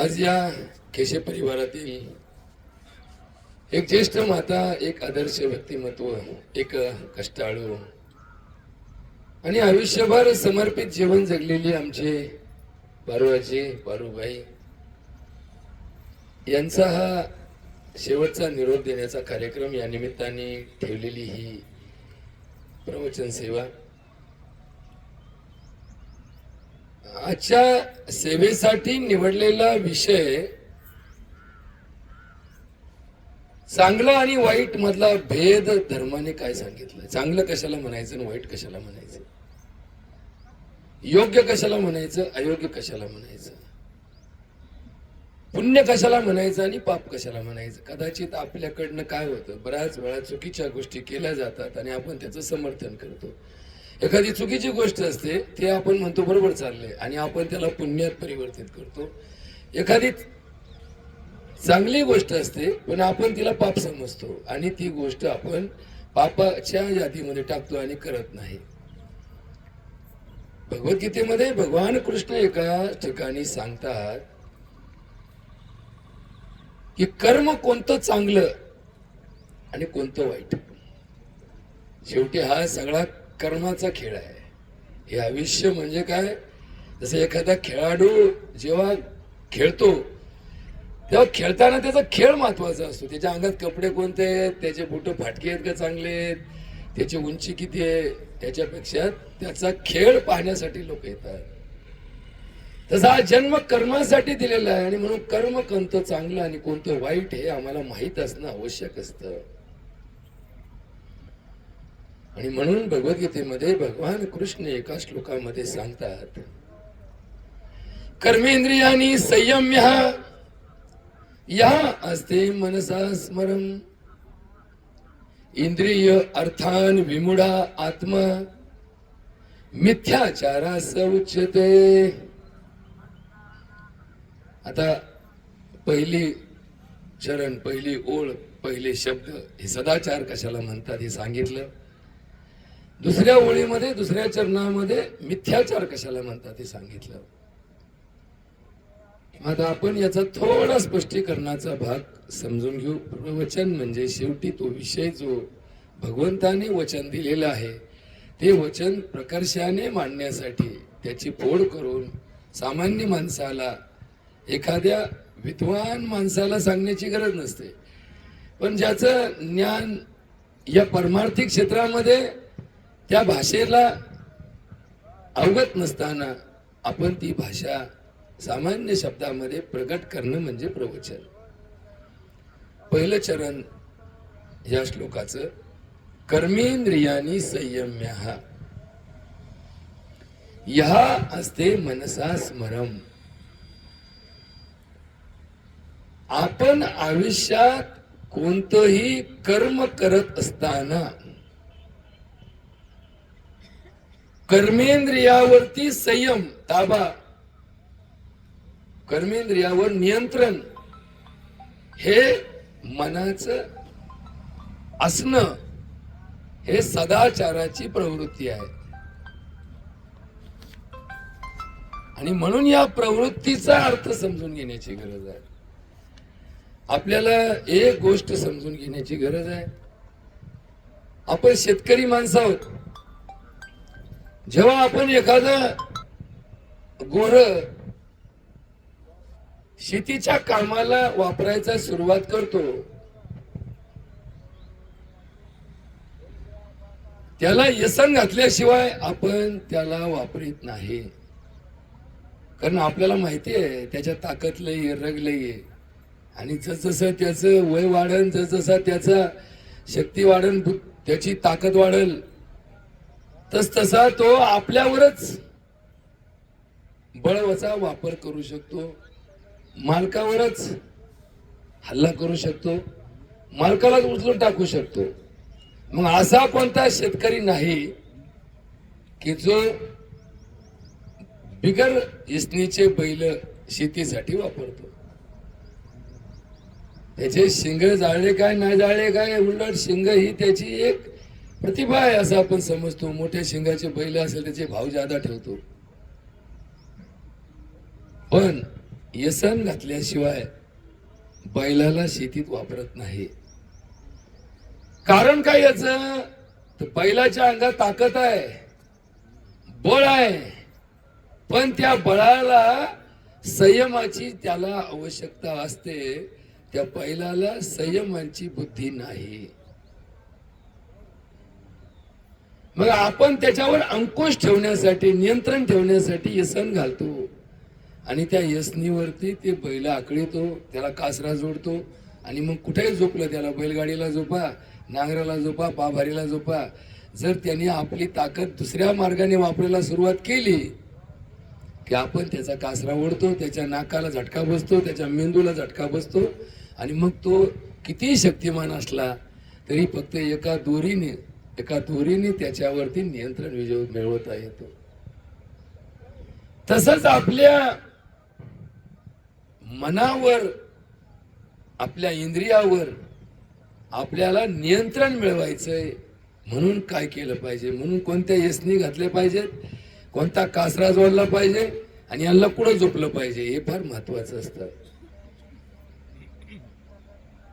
आज या केशे परिवारातील एक ज्येष्ठ माता, एक आदर्श व्यक्तिमत्व, एक कष्टाळू आणि आयुष्यभर समर्पित जीवन जगलेली आमचे पारुआजी, पारुबाई यांचा हा शेवटचा निरोप देण्याचा कार्यक्रम या निमित्ताने ठेवलेली ही प्रवचन सेवा आजच्या सेवेसाठी निवडलेला विषय चांगलं आणि वाईट मधला भेद धर्माने काय सांगितलं. चांगलं कशाला म्हणायचं आणि वाईट कशाला म्हणायचं, योग्य कशाला म्हणायचं, अयोग्य कशाला म्हणायचं, पुण्य कशाला म्हणायचं आणि पाप कशाला म्हणायचं. कदाचित आपल्याकडनं काय होतं, बऱ्याच वेळा चुकीच्या गोष्टी केल्या जातात आणि आपण त्याचं समर्थन करतो. एखादी चुकीची गोष्ट असते ते आपण म्हणतो बरोबर चाललंय आणि आपण त्याला पुण्यात परिवर्तित करतो. एखादी चांगली गोष्ट असते पण आपण तिला पाप समजतो आणि ती गोष्ट आपण पापाच्या यादीमध्ये टाकतो आणि करत नाही. भगवद्गीतेमध्ये भगवान कृष्ण एका ठिकाणी सांगतात की कर्म कोणतं चांगलं आणि कोणतं वाईट. शेवटी हा सगळा कर्माचा खेळ आहे. हे आयुष्य म्हणजे काय, जसं एखादा खेळाडू जेव्हा खेळतो तेव्हा खेळताना त्याचा खेळ महत्वाचा असतो. त्याच्या अंगात कपडे कोणते आहेत, त्याचे बुट फाटके आहेत का चांगले आहेत, त्याची उंची किती आहे, त्याच्यापेक्षा त्याचा खेळ पाहण्यासाठी लोक येतात. तसा हा जन्म कर्मासाठी दिलेला आहे आणि म्हणून कर्म कोणतं चांगलं आणि कोणतं वाईट हे आम्हाला माहीत असणं आवश्यक असतं. आणि म्हणून भगवद्गीतेमध्ये भगवान कृष्ण एका श्लोकामध्ये सांगतात, कर्मेंद्रियानी संयम्य या असते मनसा स्मरम इंद्रिय अर्थान विमुढा आत्मा मिथ्याचारास उच्यते. आता पहिली चरण, पहिली ओळ, पहिले शब्द हे सदाचार कशाला म्हणतात हे सांगितलं. दुसऱ्या ओळीमध्ये, दुसऱ्या चरणामध्ये मिथ्याचार कशाला म्हणतात हे सांगितलं. आता आपण याचा थोडा स्पष्टीकरणाचा भाग समजून घेऊ. प्रवचन म्हणजे शेवटी तो विषय जो भगवंताने वचन दिलेला आहे ते वचन प्रकर्षाने मांडण्यासाठी त्याची फोड करून सामान्य माणसाला, एखाद्या विद्वान माणसाला सांगण्याची गरज नसते. पण ज्याचं ज्ञान या परमार्थिक क्षेत्रामध्ये त्या भाषेला अवगत नसताना आपण ती भाषा सामान्य शब्दामध्ये प्रकट करणं म्हणजे प्रवचन. पहिलं चरण या श्लोकाचं, कर्मेंद्रियानी संयम्य यः असते मनसा स्मरम. आपण आयुष्यात कोणतंही कर्म करत असताना कर्मेंद्रियावरती संयम, ताबा, कर्मेंद्रियावर नियंत्रण हे मनाचं असणं हे सदाचाराची प्रवृत्ती आहे. आणि म्हणून या प्रवृत्तीचा अर्थ समजून घेण्याची गरज आहे. आपल्याला एक गोष्ट समजून घेण्याची गरज आहे. आपण शेतकरी माणसं आहोत. जेव्हा आपण एखादं गोर शेतीच्या कामाला वापरायचा सुरुवात करतो त्याला व्यसन घातल्याशिवाय आपण त्याला वापरीत नाही. कारण आपल्याला माहिती आहे त्याच्या ताकद लई, रग लई आहे. आणि जसजसं त्याचं वय वाढन, जसजसा त्याचा शक्ती वाढन, त्याची ताकद वाढल, तसा तो आपल्यावरच बळाचा वापर करू शकतो, मालकावरच हल्ला करू शकतो, मालकालाच उचलून टाकू शकतो. मग असा कोणता शेतकरी नाही की जो बिगर इसनीचे बैल शेतीसाठी वापरतो. त्याचे शिंग जाळले काय नाही जाळले काय, उलट शिंग ही त्याची एक प्रतिभा आहे असं आपण समजतो. मोठ्या शिंगाचे बैल असेल त्याचे भाव जादा ठेवतो. पण येसन घातल्याशिवाय बैलाला शेतीत वापरत नाही. कारण काय याचं, तर बैलाच्या अंगात ताकद आहे, बळ आहे, पण त्या बळाला संयमाची त्याला आवश्यकता असते. त्या बैलाला संयमाची बुद्धी नाही. मग आपण त्याच्यावर अंकुश ठेवण्यासाठी, नियंत्रण ठेवण्यासाठी येसन घालतो आणि त्या येसनीवरती ते बैल आखळीतो, त्याला कासरा जोडतो आणि मग कुठेही झोपलं त्याला, बैलगाडीला झोपा, नांगराला झोपा, पाभारीला झोपा, जर त्यांनी आपली ताकद दुसऱ्या मार्गाने वापरायला सुरुवात केली की आपण त्याचा कासरा ओढतो, त्याच्या नाकाला झटका बसतो, त्याच्या मेंदूला झटका बसतो आणि मग तो किती शक्तिमान असला तरी फक्त एका दोरीने त्याच्यावरती नियंत्रण मिळवता येतो. तसंच आपल्या मनावर, आपल्या इंद्रियावर आपल्याला नियंत्रण मिळवायचंय म्हणून काय केलं पाहिजे, म्हणून कोणत्या येसनी घातल्या पाहिजेत, कोणता कासरा जोडला पाहिजे आणि यांना कुठं झोपलं पाहिजे, हे फार महत्वाचं असतं.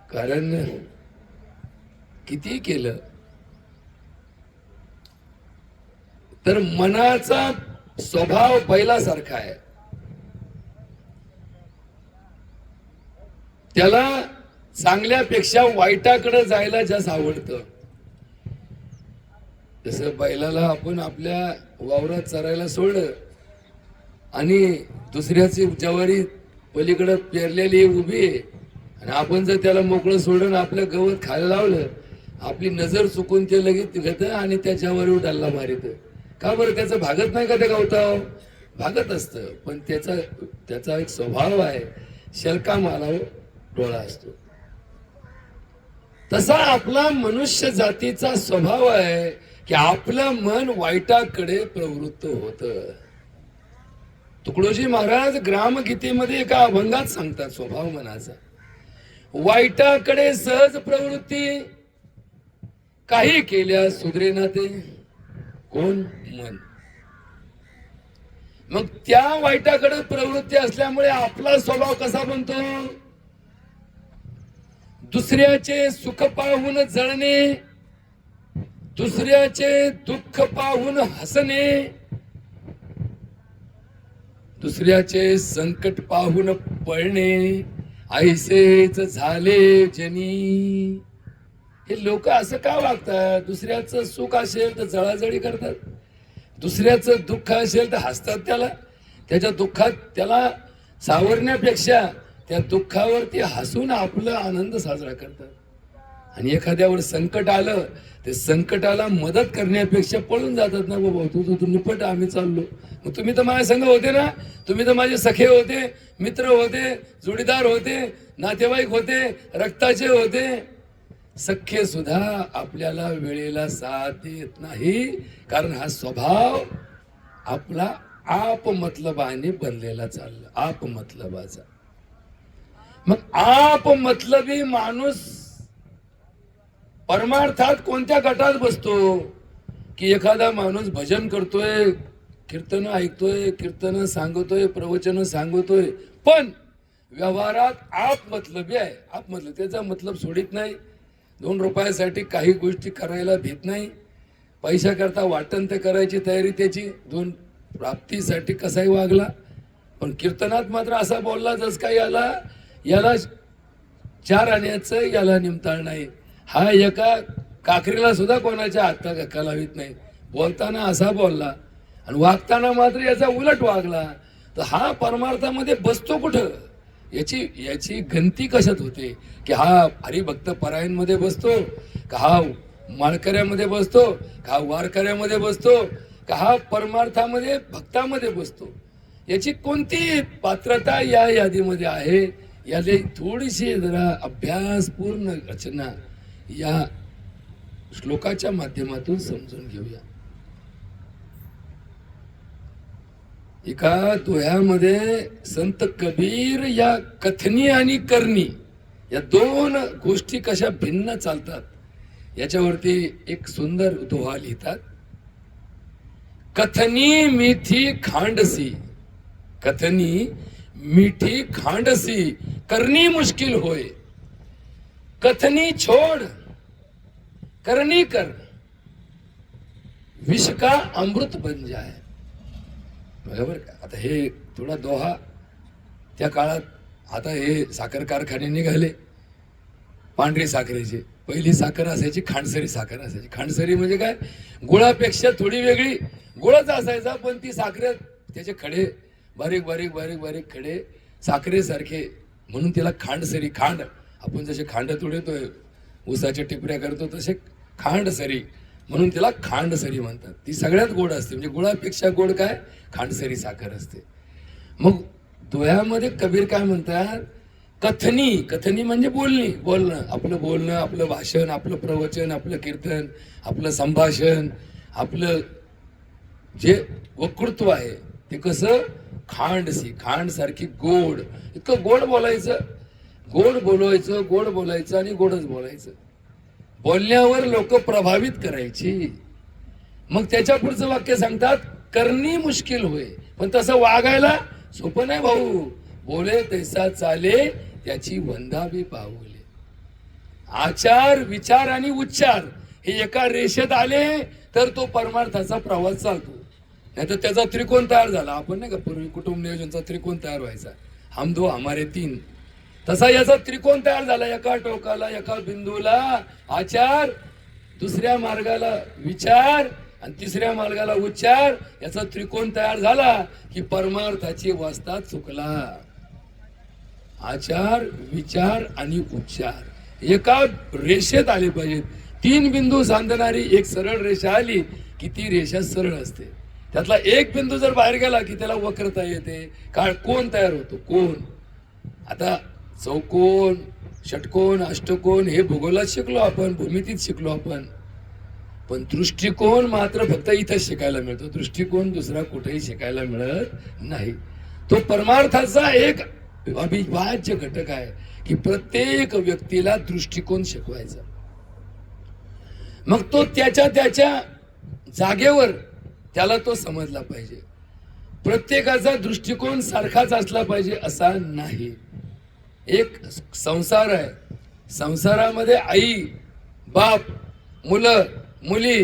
कारण किती केलं तर मनाचा स्वभाव बैलासारखा आहे. त्याला चांगल्यापेक्षा वाईटाकडे जायला जास्त आवडतं. जसं बैलाला आपण आपल्या वावरात चरायला सोडलं आणि दुसऱ्याची ज्वारी पलीकडे पेरलेली उभी आहे आणि आपण जर त्याला मोकळं सोडून आपलं गवत खायला लावलं, आपली नजर चुकून ते लगेच घेतं आणि त्या ज्वारीवर डल्ला मारित. का बरं, त्याचं भागत नाही का ते गवताव? भागत असतं, पण त्याचा एक स्वभाव आहे, शलका मालावर डोळा असतो. तसा आपला मनुष्य जातीचा स्वभाव आहे की आपलं मन वाईटाकडे प्रवृत्त होत. तुकडोजी महाराज ग्रामगीतेमध्ये एका अभंगात सांगतात स्वभाव मनाचा, वाईटाकडे सहज प्रवृत्ती, काही केल्यास सुधरेना ते कोण? मन. मग त्या वाईटाकडे प्रवृत्ती असल्यामुळे आपला स्वभाव कसा बनतो? दुसऱ्याचे सुख पाहून जळणे, दुसऱ्याचे दुःख पाहून हसणे, दुसऱ्याचे संकट पाहून पळणे, ऐसेच झाले जनी. हे लोक असं का वागतात? दुसऱ्याचं सुख असेल तर जळाजळी करतात, दुसऱ्याचं दुःख असेल तर हसतात त्याला, त्याच्या दुःखात त्याला सावरण्यापेक्षा त्या दुःखावरती हसून आपला आनंद साजरा करतात. आणि एखाद्यावर संकट आलं ते संकटाला मदत करण्यापेक्षा पळून जातात. ना बाबा तू निपट, आम्ही चाललो. मग तुम्ही तर माझ्या संग होते ना, तुम्ही तर माझे सखे होते, मित्र होते, जोडीदार होते, नातेवाईक होते, रक्ताचे होते. सख्य सुद्धा आपल्याला वेळेला साथ देत नाही, कारण हा स्वभाव आपला आपमतलबाने बनलेला चालला, आपमतलबाचा. मग आपमतलबी माणूस परमार्थात कोणत्या गटात बसतो? की एखादा माणूस भजन करतोय, कीर्तन ऐकतोय, कीर्तन सांगतोय, प्रवचन सांगतोय, पण व्यवहारात आपमतलबी आहे. आपमतलब त्याचा मतलब सोडित नाही, 2 रुपयासाठी काही गोष्टी करायला भीत नाही, पैसा करता वाटण ते करायची तयारी त्याची, 2 प्राप्तीसाठी कसाही वागला. पण कीर्तनात मात्र असा बोलला जस काय याला 4 आण्याचं याला निमताळ नाही. हा एका काकरीला सुद्धा कोणाच्या हातात धक्का लावित नाही. बोलताना असा बोलला आणि वागताना मात्र याचा उलट वागला, तर हा परमार्थामध्ये बसतो कुठं? याची गंती कशात होते? की हा हरिभक्त परायणमध्ये बसतो, का हा माळकऱ्यामध्ये बसतो, का हा वारकऱ्यामध्ये बसतो, का हा परमार्थामध्ये भक्तामध्ये बसतो? याची कोणती पात्रता या यादीमध्ये आहे? याची थोडीशी जरा अभ्यासपूर्ण रचना या श्लोकाच्या माध्यमातून समजून घेऊया. एका दोह्यामध्ये संत कबीर या कथनी आणि करणी या 2 गोष्टी कशा भिन्न चालतात याच्यावरती एक सुंदर दोहा लिहितात. कथनी मिठी खांडसी, कथनी मीठी खांडसी करनी मुश्किल होय, कथनी छोड़ करनी कर, विष का अमृत बन जाए. बरोबर का. आता हे थोडा दोहा त्या काळात. आता हे साखर कारखाने निघाले पांढरी साखरेची. पहिली साखर असायची खांडसरी साखर असायची. खांडसरी म्हणजे काय, गुळापेक्षा थोडी वेगळी. गुळच असायचा पण ती साखरेत त्याचे खडे बारीक बारीक बारीक बारीक खडे साखरेसारखे, म्हणून तिला खांडसरी. खांड आपण जसे खांड तुडवतोय ऊसाच्या टिपऱ्या करतो तसे खांडसरी, म्हणून तिला खांडसरी म्हणतात. ती सगळ्यात गोड असते. म्हणजे गुळापेक्षा गोड काय, खांडसरी साखर असते. मग दोह्यामध्ये कबीर काय म्हणतात, कथनी. कथनी म्हणजे बोलणं, आपलं बोलणं, आपलं भाषण, आपलं प्रवचन, आपलं कीर्तन, आपलं संभाषण, आपलं जे वक्तृत्व आहे ते कसं खांड सारखी गोड. इतकं गोड बोलायचं, गोड बोलायचं, गोड बोलायचं आणि गोडच बोलायचं. बोलण्यावर लोक प्रभावित करायची. मग त्याच्या पुढचं वाक्य सांगतात, करणी मुश्किल होय. पण तसं वागायला सोपं नाही भाऊ. बोले तैसा चाले त्याची वंदावी पाऊले. आचार विचार आणि उच्चार हे एका रेषेत आले तर तो परमार्थाचा प्रवास चालतो. नाही तर त्याचा त्रिकोण तयार झाला. आपण नाही का पूर्वी कुटुंब नियोजनचा त्रिकोण तयार व्हायचा, हम दो हमारे तीन. तसा याचा त्रिकोण तयार झाला. एका टोकाला एका बिंदूला आचार, दुसऱ्या मार्गाला विचार आणि तिसऱ्या मार्गाला उच्चार. याचा त्रिकोण तयार झाला की परमार्थाची वास्ता चुकला. आचार विचार आणि उच्चार एका रेषेत आले पाहिजेत. तीन बिंदू सांधणारी एक सरळ रेषा आली की ती रेषा सरळ असते. त्यातला एक बिंदू जर बाहेर गेला की त्याला वक्रता येते. काय कोण तयार होतो, कोण. आता चौकोन षटकोन अष्टकोन हे भूगोलात शिकलो आपण, भूमितीत शिकलो आपण. पण दृष्टिकोन मात्र फक्त इथंच शिकायला मिळतो. दृष्टिकोन दुसरा कुठेही शिकायला मिळत नाही. तो परमार्थाचा एक अविभाज्य घटक आहे की प्रत्येक व्यक्तीला दृष्टिकोन शिकवायचा. मग तो त्याच्या जागेवर त्याला तो समजला पाहिजे. प्रत्येकाचा दृष्टिकोन सारखाच असला पाहिजे असा नाही. एक संसार आहे, संसारामध्ये आई बाप मुलं मुली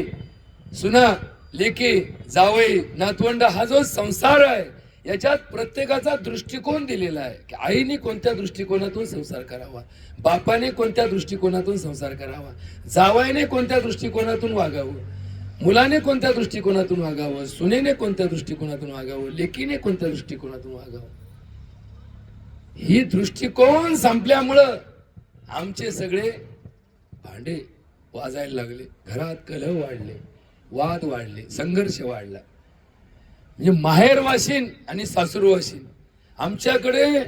सुना लेकी जावई नातवंड हा जो संसार आहे याच्यात प्रत्येकाचा दृष्टिकोन दिलेला आहे की आईने कोणत्या दृष्टिकोनातून संसार करावा, बापाने कोणत्या दृष्टिकोनातून संसार करावा, जावयाने कोणत्या दृष्टिकोनातून वागावं, मुलाने कोणत्या दृष्टिकोनातून वागावं, सुनेने कोणत्या दृष्टिकोनातून वागावं, लेकीने कोणत्या दृष्टिकोनातून वागावं. ही दृष्टिकोन संपल्यामुळं आमचे सगळे भांडे वाजायला लागले, घरात कलह वाढले, वाद वाढले, संघर्ष वाढला. म्हणजे माहेर वाशीन आणि सासरू वाशीन. आमच्याकडे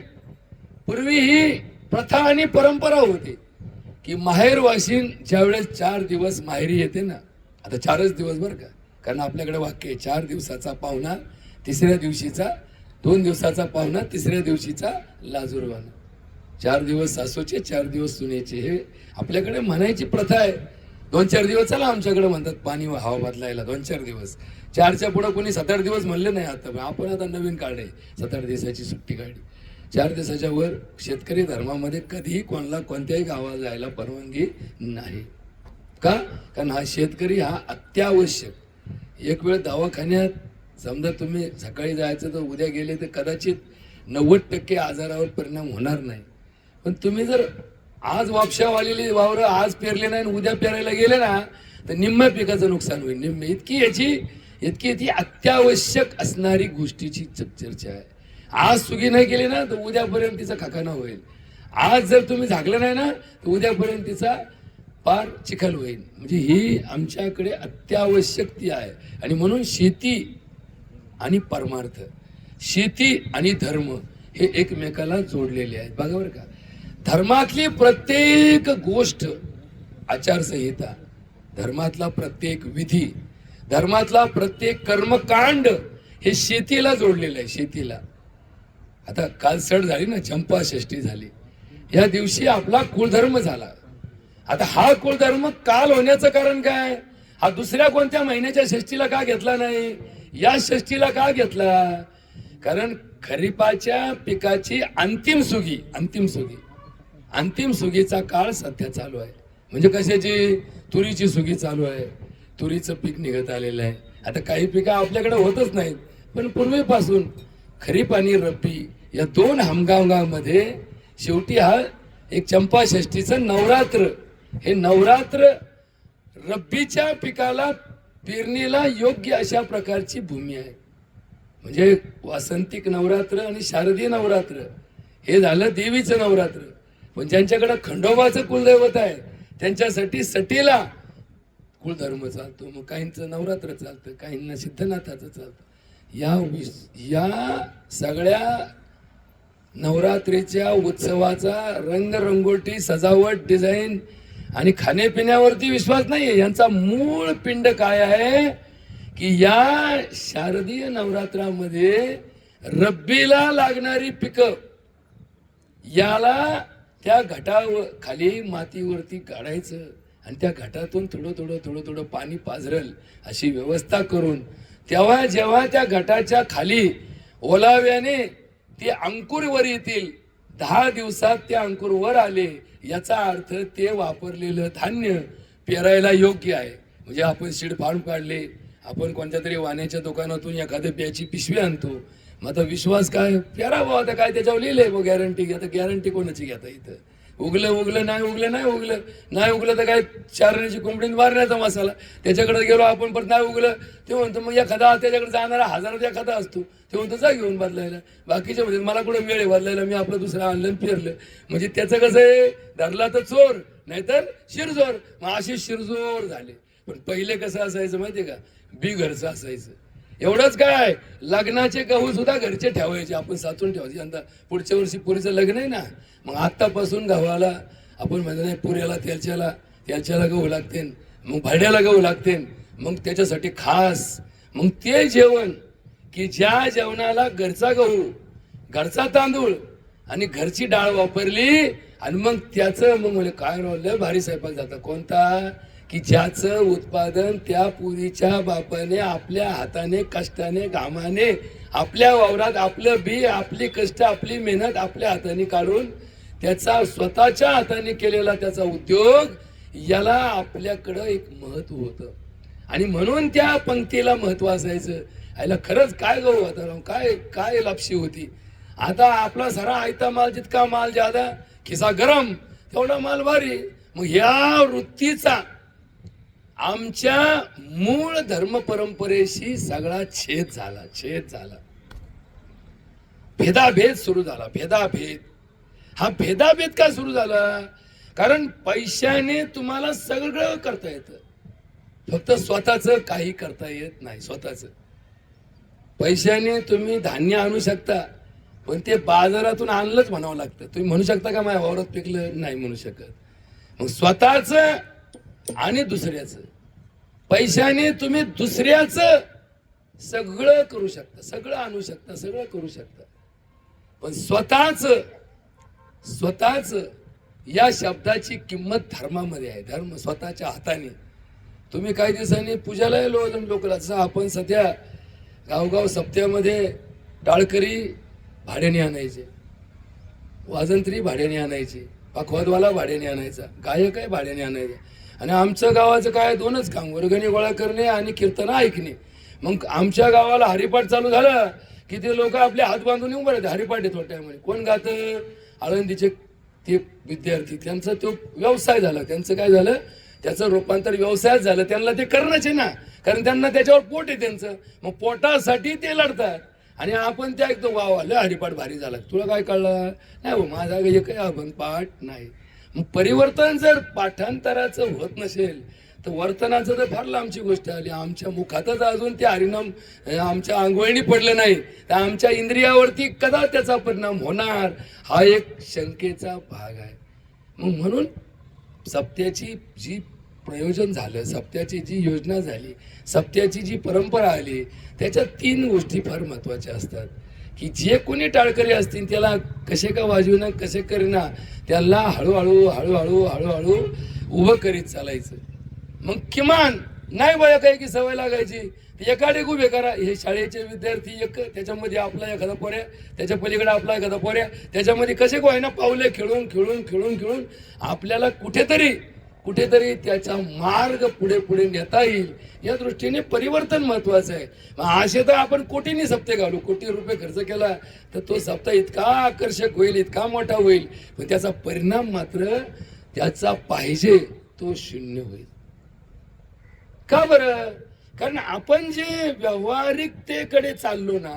पूर्वी ही प्रथा आणि परंपरा होती की माहेर वाशीन ज्यावेळेस 4 दिवस माहेरी येते ना, आता 4च दिवस बरं का, कारण आपल्याकडे वाक्य आहे 4 दिवसाचा पाहुणा 3ऱ्या दिवशीचा, 2 दिवसाचा पाहुणा 3ऱ्या दिवशीचा लाजूरवाना. 4 दिवस सासूचे 4 दिवस सुनेचे, हे आपल्याकडे म्हणायची प्रथा आहे. 2-4 दिवस चला आमच्याकडे म्हणतात पाणी हवा बदलायला 2-4 दिवस. 4च्या पुढे कोणी 7-8 दिवस म्हणले नाही. आता आपण आता नवीन काढले 7-8 दिवसाची सुट्टी काढली. 4 दिवसाच्या वर शेतकरी धर्मामध्ये कधीही कोणाला कोणत्याही गावाला जायला परवानगी नाही. का? कारण हा शेतकरी हा अत्यावश्यक. एक वेळ दवाखान्यात समजा तुम्ही सकाळी जायचं तर उद्या गेले तर कदाचित 90% आजारावर परिणाम होणार नाही. पण तुम्ही जर आज वापशा वालेली वावर आज पेरले नाही उद्या पेरायला गेले ना तर निम्म्या पिकाचं नुकसान होईल. निम्मे इतकी ती अत्यावश्यक असणारी गोष्टीची चर्चा आहे. आज सुगी नाही केली ना तर उद्यापर्यंत तिचा खाकाना होईल. आज जर तुम्ही झाकलं नाही ना तर उद्यापर्यंत तिचा पार चिखल होईल. म्हणजे ही आमच्याकडे अत्यावश्यक ती आहे. आणि म्हणून शेती आणि परमार्थ, शेती आणि धर्म हे एकमेकाला जोडलेले आहेत. बघा बरं का, धर्मातली प्रत्येक गोष्ट आचारसंहिता, धर्मातला प्रत्येक विधी, धर्मातला प्रत्येक कर्मकांड हे शेतीला जोडलेलं आहे. शेतीला आता काल सण झाली ना, चंपा षष्ठी झाली. या दिवशी आपला कुळधर्म झाला. आता हा कुळधर्म काल होण्याचं कारण काय? हा दुसऱ्या कोणत्या महिन्याच्या षष्टीला का घेतला नाही, या षष्टीला का घेतला? कारण खरीपाच्या पिकाची अंतिम सुगीचा काळ सध्या चालू आहे. म्हणजे कशाची? तुरीची सुगी चालू आहे. तुरीचं पीक निघत आलेलं आहे. आता काही पिकं आपल्याकडे होतच नाहीत, पण पूर्वीपासून खरीप आणि रब्बी या दोन हंगामामध्ये शेवटी हा एक चंपा षष्ठीचं नवरात्र, हे नवरात्र रब्बीच्या पिकाला पेरणीला योग्य अशा प्रकारची भूमी आहे. म्हणजे वासंतिक नवरात्र आणि शारदीय नवरात्र हे झालं देवीचं नवरात्र. पण ज्यांच्याकडे खंडोबाचं कुलदैवत आहे त्यांच्यासाठी सटीला कुलधर्म चालतो. मग काहींचं नवरात्र चालतं, काहींना सिद्धनाथाचं चालतं. या सगळ्या नवरात्रीच्या उत्सवाचा रंगरंगोटी, सजावट, डिझाईन आणि खाण्यापिण्यावरती विश्वास नाहीये. यांचा मूळ पिंड काय आहे की या शारदीय नवरात्रामध्ये रब्बीला लागणारी पिकं याला त्या घटावर खाली मातीवरती काढायचं आणि त्या घटातून थोडं पाणी पाझरल अशी व्यवस्था करून तेव्हा जेव्हा त्या घटाच्या खाली ओलाव्याने ते अंकुर वर येतील, 10 दिवसात ते अंकुर वर आले, याचा अर्थ ते वापरलेलं धान्य पेरायला योग्य आहे. म्हणजे आपण सीड फार्म काढले, आपण कोणत्या तरी वाण्याच्या दुकानातून एखाद्या बियाची पिशवी आणतो. मग आता विश्वास काय? पेरावं. आता काय त्याच्यावर लिहिलंय व गॅरंटी. आता गॅरंटी कोणाची घेता? इथं उगलं नाही उगलं तर काय चारण्याची कोंबडीने मारण्याचा मसाला. त्याच्याकडे गेलो आपण, पण नाही उगलं ते म्हणतो मग एखादा त्याच्याकडे जाणारा हजाराचा एखादा असतो, ते म्हणतो जा घेऊन बदलायला. बाकीच्या म्हणजे मला कुठं वेळ आहे बदलायला, मी आपलं दुसरं आणलं फिरलं. म्हणजे त्याचं कसं आहे, धरला तर चोर नाहीतर शिरजोर. मग असे शिरजोर झाले. पण पहिले कसं असायचं माहितीये का? बी घरचं असायचं. एवढंच काय, लग्नाचे गहू सुद्धा घरचे ठेवायचे, आपण साचून ठेवायचे. यंदा पुढच्या वर्षी पुरीचं लग्न आहे ना, मग आत्तापासून गव्हाला आपण म्हणत नाही पुऱ्याला त्याच्याला गहू लागते, मग भाड्याला गहू लागते, मग त्याच्यासाठी खास मग ते जेवण की ज्या जेवणाला घरचा गहू, घरचा तांदूळ आणि घरची डाळ वापरली आणि मग त्याचं मग म्हणजे काय राहिलं भारी स्वयंपाक जातं. कोणता? की ज्याचं उत्पादन त्या पुरीच्या बापाने आपल्या हाताने, कष्टाने, घामाने, आपल्या वावरात आपलं बी, आपली कष्ट, आपली मेहनत आपल्या हाताने काढून त्याचा स्वतःच्या हाताने केलेला त्याचा उद्योग, याला आपल्याकडं एक महत्व होतं. आणि म्हणून त्या पंक्तीला महत्व असायचं. याला खरंच काय गहू होता, काय लापशी होती. आता आपला सारा आयता माल, जितका माल ज्यादा खिसा गरम तेवढा माल भारी. मग या वृत्तीचा आमच्या मूळ धर्म परंपरेशी सगळा छेद झाला. भेदाभेद सुरू झाला. हा भेदाभेद का सुरू झाला? कारण पैशाने तुम्हाला सगळं करता येतं, फक्त स्वतःचं काही करता येत नाही. स्वतःचं पैशाने तुम्ही धान्य आणू शकता, पण ते बाजारातून आणलंच म्हणावं लागतं. तुम्ही म्हणू शकता का माझ्या वावरात पिकलं? नाही म्हणू शकत. मग स्वतःचं आणि दुसऱ्याचं, पैशाने तुम्ही दुसऱ्याचं सगळं करू शकता, सगळं आणू शकता, सगळं करू शकता. पण स्वतःच या शब्दाची किंमत धर्मामध्ये आहे. धर्म स्वतःच्या हाताने. तुम्ही काही दिवसांनी पूजाला लोकला, जसं आपण सध्या गावगाव सप्त्यामध्ये टाळकरी भाड्याने आणायचे, वाजंत्री भाड्याने आणायची, पखवादवाला भाड्याने आणायचा, गायक आहे भाड्याने आणायचा. आणि आमचं गावाचं काय दोनच काम, वर्गणी गोळा करणे आणि कीर्तन ऐकणे. मग आमच्या गावाला हरिपाठ चालू झालं की ते लोक आपले हात बांधून येऊन बरं हरिपाठ येतो टायमध्ये. कोण गातं? आळंदीचे ते विद्यार्थी. त्यांचा तो व्यवसाय झाला. त्यांचं काय झालं, त्याचं रूपांतर व्यवसायात झालं. त्यांना ते करणंच आहे ना, कारण त्यांना त्याच्यावर पोट आहे त्यांचं. मग पोटासाठी ते लढतात. आणि आपण त्या ऐकतो वा लय हरिपाठ भारी झाला, तुला काय कळलं? नाही हो, माझा एक अभंग पाठ नाही. मग परिवर्तन जर पाठांतराचं होत नसेल तर वर्तनाचं तर फार लांबची गोष्ट आली. आमच्या मुखातच अजून ते हरिनाम आमच्या अंगवळणी पडलं नाही तर आमच्या इंद्रियावरती कदा त्याचा परिणाम होणार, हा एक शंकेचा भाग आहे. मग म्हणून सप्त्याची जी प्रयोजन झालं, सप्त्याची जी योजना झाली, सप्त्याची जी परंपरा आली, त्याच्यात 3 गोष्टी फार महत्त्वाच्या असतात. की जे कोणी टाळकरी असतील त्याला कसे का वाजविना, कसे करीना, त्याला हळूहळू उभं करीत चालायचं. मग किमान नाही बया काही की सवय लागायची, एकाडे उभे करा. हे शाळेचे विद्यार्थी एक, त्याच्यामध्ये आपला एखादा पोऱ्या, त्याच्या पलीकडे आपला एखादा पोऱ्या, त्याच्यामध्ये कसे को आहे ना पावले खेळून खेळून खेळून खेळून आपल्याला कुठेतरी त्याचा मार्ग पुढे पुढे नेता येईल. या दृष्टीने परिवर्तन महत्वाचं आहे. असे तर आपण कोटींनी सप्ते घालू, कोटी रुपये खर्च केला तर तो सप्ताह इतका आकर्षक होईल, इतका मोठा होईल, पण त्याचा परिणाम मात्र त्याचा पाहिजे तो शून्य होईल. का बरं? कारण आपण जे व्यावहारिकतेकडे चाललो ना,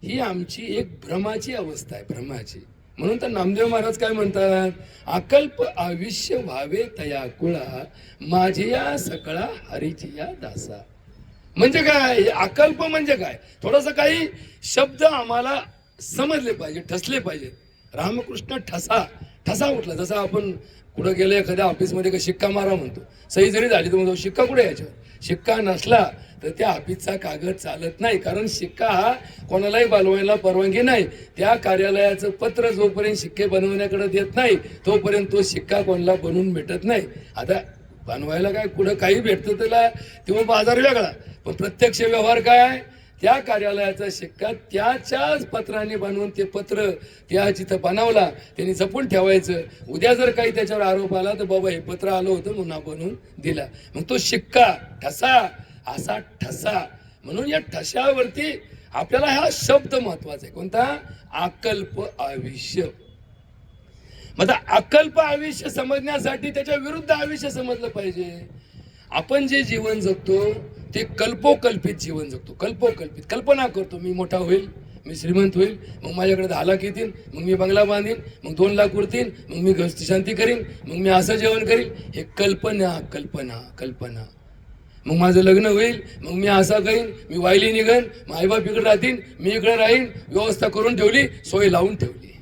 ही आमची एक भ्रमाची अवस्था आहे, भ्रमाची. म्हणून तर नामदेव महाराज काय म्हणतात, अकल्प आयुष्य व्हावे तया कुळा, माझिया सकळा हरीचिया दासा. म्हणजे काय अकल्प म्हणजे काय? थोडस काही शब्द आम्हाला समजले पाहिजे, ठसले पाहिजे. रामकृष्ण ठसा उठला. जसा आपण कुठं गेलो एखाद्या ऑफिसमध्ये का शिक्का मारा म्हणतो, सही जरी झाली तर म्हणतो शिक्का कुठे याच्यावर. शिक्का नसला तर त्या ऑफिसचा कागद चालत नाही. कारण शिक्का हा कोणालाही बनवायला परवानगी नाही. त्या कार्यालयाचं पत्र जोपर्यंत शिक्के बनवण्याकडे देत नाही तोपर्यंत तो शिक्का कोणाला बनवून भेटत नाही. आता बनवायला काय कुठं काही भेटतं त्याला तेव्हा बाजार वेगळा, पण प्रत्यक्ष व्यवहार काय, त्या कार्यालयाचा शिक्का त्याच्याच पत्राने बनवून ते पत्र त्या जिथं बनवला त्यांनी जपून ठेवायचं. उद्या जर काही त्याच्यावर आरोप आला तर बाबा हे पत्र आलं होतं म्हणून बनवून दिला. मग तो शिक्का ठसा, असा ठसा. म्हणून या ठशावरती आपल्याला हा शब्द महत्वाचा आहे. कोणता? अकल्प आयुष्य. मग अकल्प आयुष्य समजण्यासाठी त्याच्या विरुद्ध आयुष्य समजलं पाहिजे. आपण जे जीवन जगतो ते कल्पोकल्पित जीवन जगतो. कल्पोकल्पित कल्पना करतो, मी मोठा होईल, मी श्रीमंत होईल, मग माझ्याकडे 10 लाख येतील, मग मी बंगला बांधीन, मग 2 लाख उरतील, मग मी गृहस्थी शांती करीन, मग मी असं जेवण करीन. हे कल्पना कल्पना कल्पना. मग माझं लग्न होईल, मग मी असा करीन, मी वायली निघन, मायबाप इकडे राहतील, मी इकडे राहीन. व्यवस्था करून ठेवली, सोय लावून ठेवली.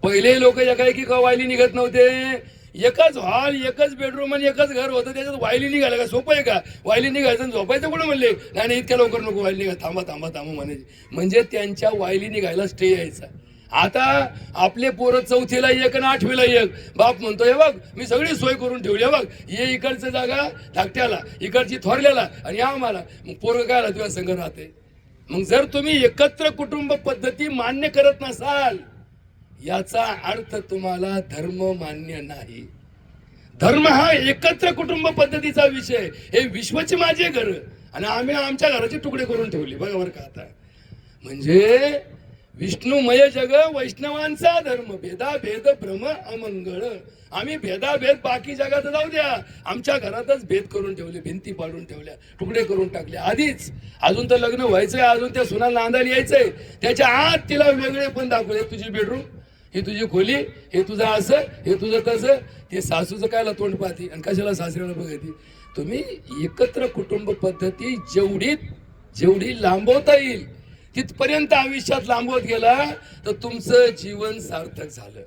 पहिले लोक एकाएकी का वायली निघत नव्हते. एकच हॉल, एकच बेडरूम आणि एकच घर होतं, त्याच्यात वायली निघायला का सोपं आहे का? वायली निघायचं झोपायचं कुठं म्हणले? नाही इतक्या लवकर नको वायली निघा, थांबा थांबा थांबा म्हणायचे. म्हणजे त्यांच्या वायली निघायला स्टे यायचा. आता आपले पोरं 4थीला 1 आणि 8वीला 1. बाप म्हणतो हे बघ मी सगळी सोय करून ठेवली, बघ ये इकडचं जागा धाकट्याला, इकडची थोरल्याला आणि आम्हाला. मग पोरं काय तुझ्या संग राहते. मग जर तुम्ही एकत्र कुटुंब पद्धती मान्य करत नसाल याचा अर्थ तुम्हाला धर्म मान्य नाही. धर्म हा एकत्र कुटुंब पद्धतीचा विषय. हे विश्वचे माझे घर आणि आम्ही आमच्या घराचे तुकडे करून ठेवले. बघा बरं का आता. म्हणजे विष्णुमय जग वैष्णवांचा धर्म, भेदाभेद भ्रम अमंगळ. आम्ही भेदाभेद बाकी जगात जाऊ द्या, आमच्या घरातच भेद करून ठेवले, भिंती पाडून ठेवल्या, तुकडे करून टाकले. आधीच अजून तर लग्न व्हायचंय, अजून त्या सुनाला नांदायला यायचंय, त्याच्या आत तिला वेगळे पण दाखवले. तुझी बेडरूम, ही तुझी खोली, हे तुझं असं, हे तुझं तसं. ते सासूचं कायला तोंड पाहती आणि कशाला सासऱ्याला बघती. तुम्ही एकत्र कुटुंब पद्धती जेवढी लांबवता येईल तिथपर्यंत आयुष्यात लांबवत गेला तर तुमचं जीवन सार्थक झालं.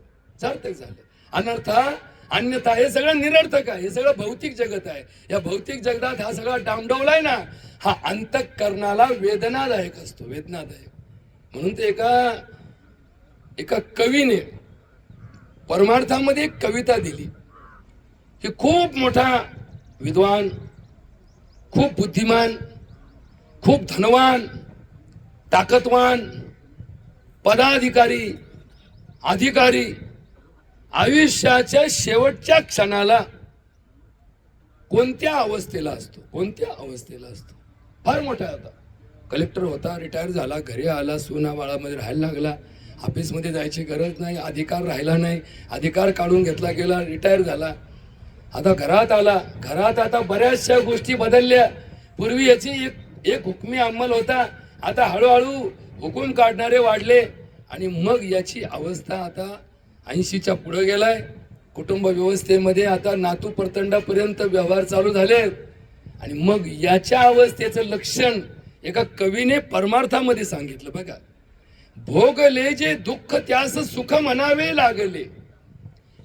अन्यथा हे सगळं निरर्थक आहे. हे सगळं भौतिक जगत आहे. या भौतिक जगतात हा सगळा डामडौलाय ना, हा अंतःकरणाला वेदनादायक असतो, वेदनादायक. म्हणून ते एका कवीने परमार्थामध्ये एक कविता दिली. हे खूप मोठा विद्वान, खूप बुद्धिमान, खूप धनवान, ताकदवान, पदाधिकारी, अधिकारी आयुष्याच्या शेवटच्या क्षणाला कोणत्या अवस्थेला असतो. फार मोठा होता, कलेक्टर होता, रिटायर झाला, घरी आला, सुना बाळामध्ये राहायला लागला, ऑफिसमध्ये जायची गरज नाही, अधिकार राहिला नाही, अधिकार काढून घेतला गेला, रिटायर झाला. आता घरात आला. घरात आता बऱ्याचशा गोष्टी बदलल्या. पूर्वी याची एक हुकमी अंमल होता, आता हळूहळू हुकूम काढणारे वाढले आणि मग याची अवस्था आता 80च्या पुढे गेलाय. कुटुंब व्यवस्थेमध्ये आता नातू परतंडापर्यंत व्यवहार चालू झाले. आणि मग याच्या अवस्थेचं लक्षण एका कवीने परमार्थामध्ये सांगितलं. बघा, भोगले जे दुःख त्यास सुख म्हणावे लागले,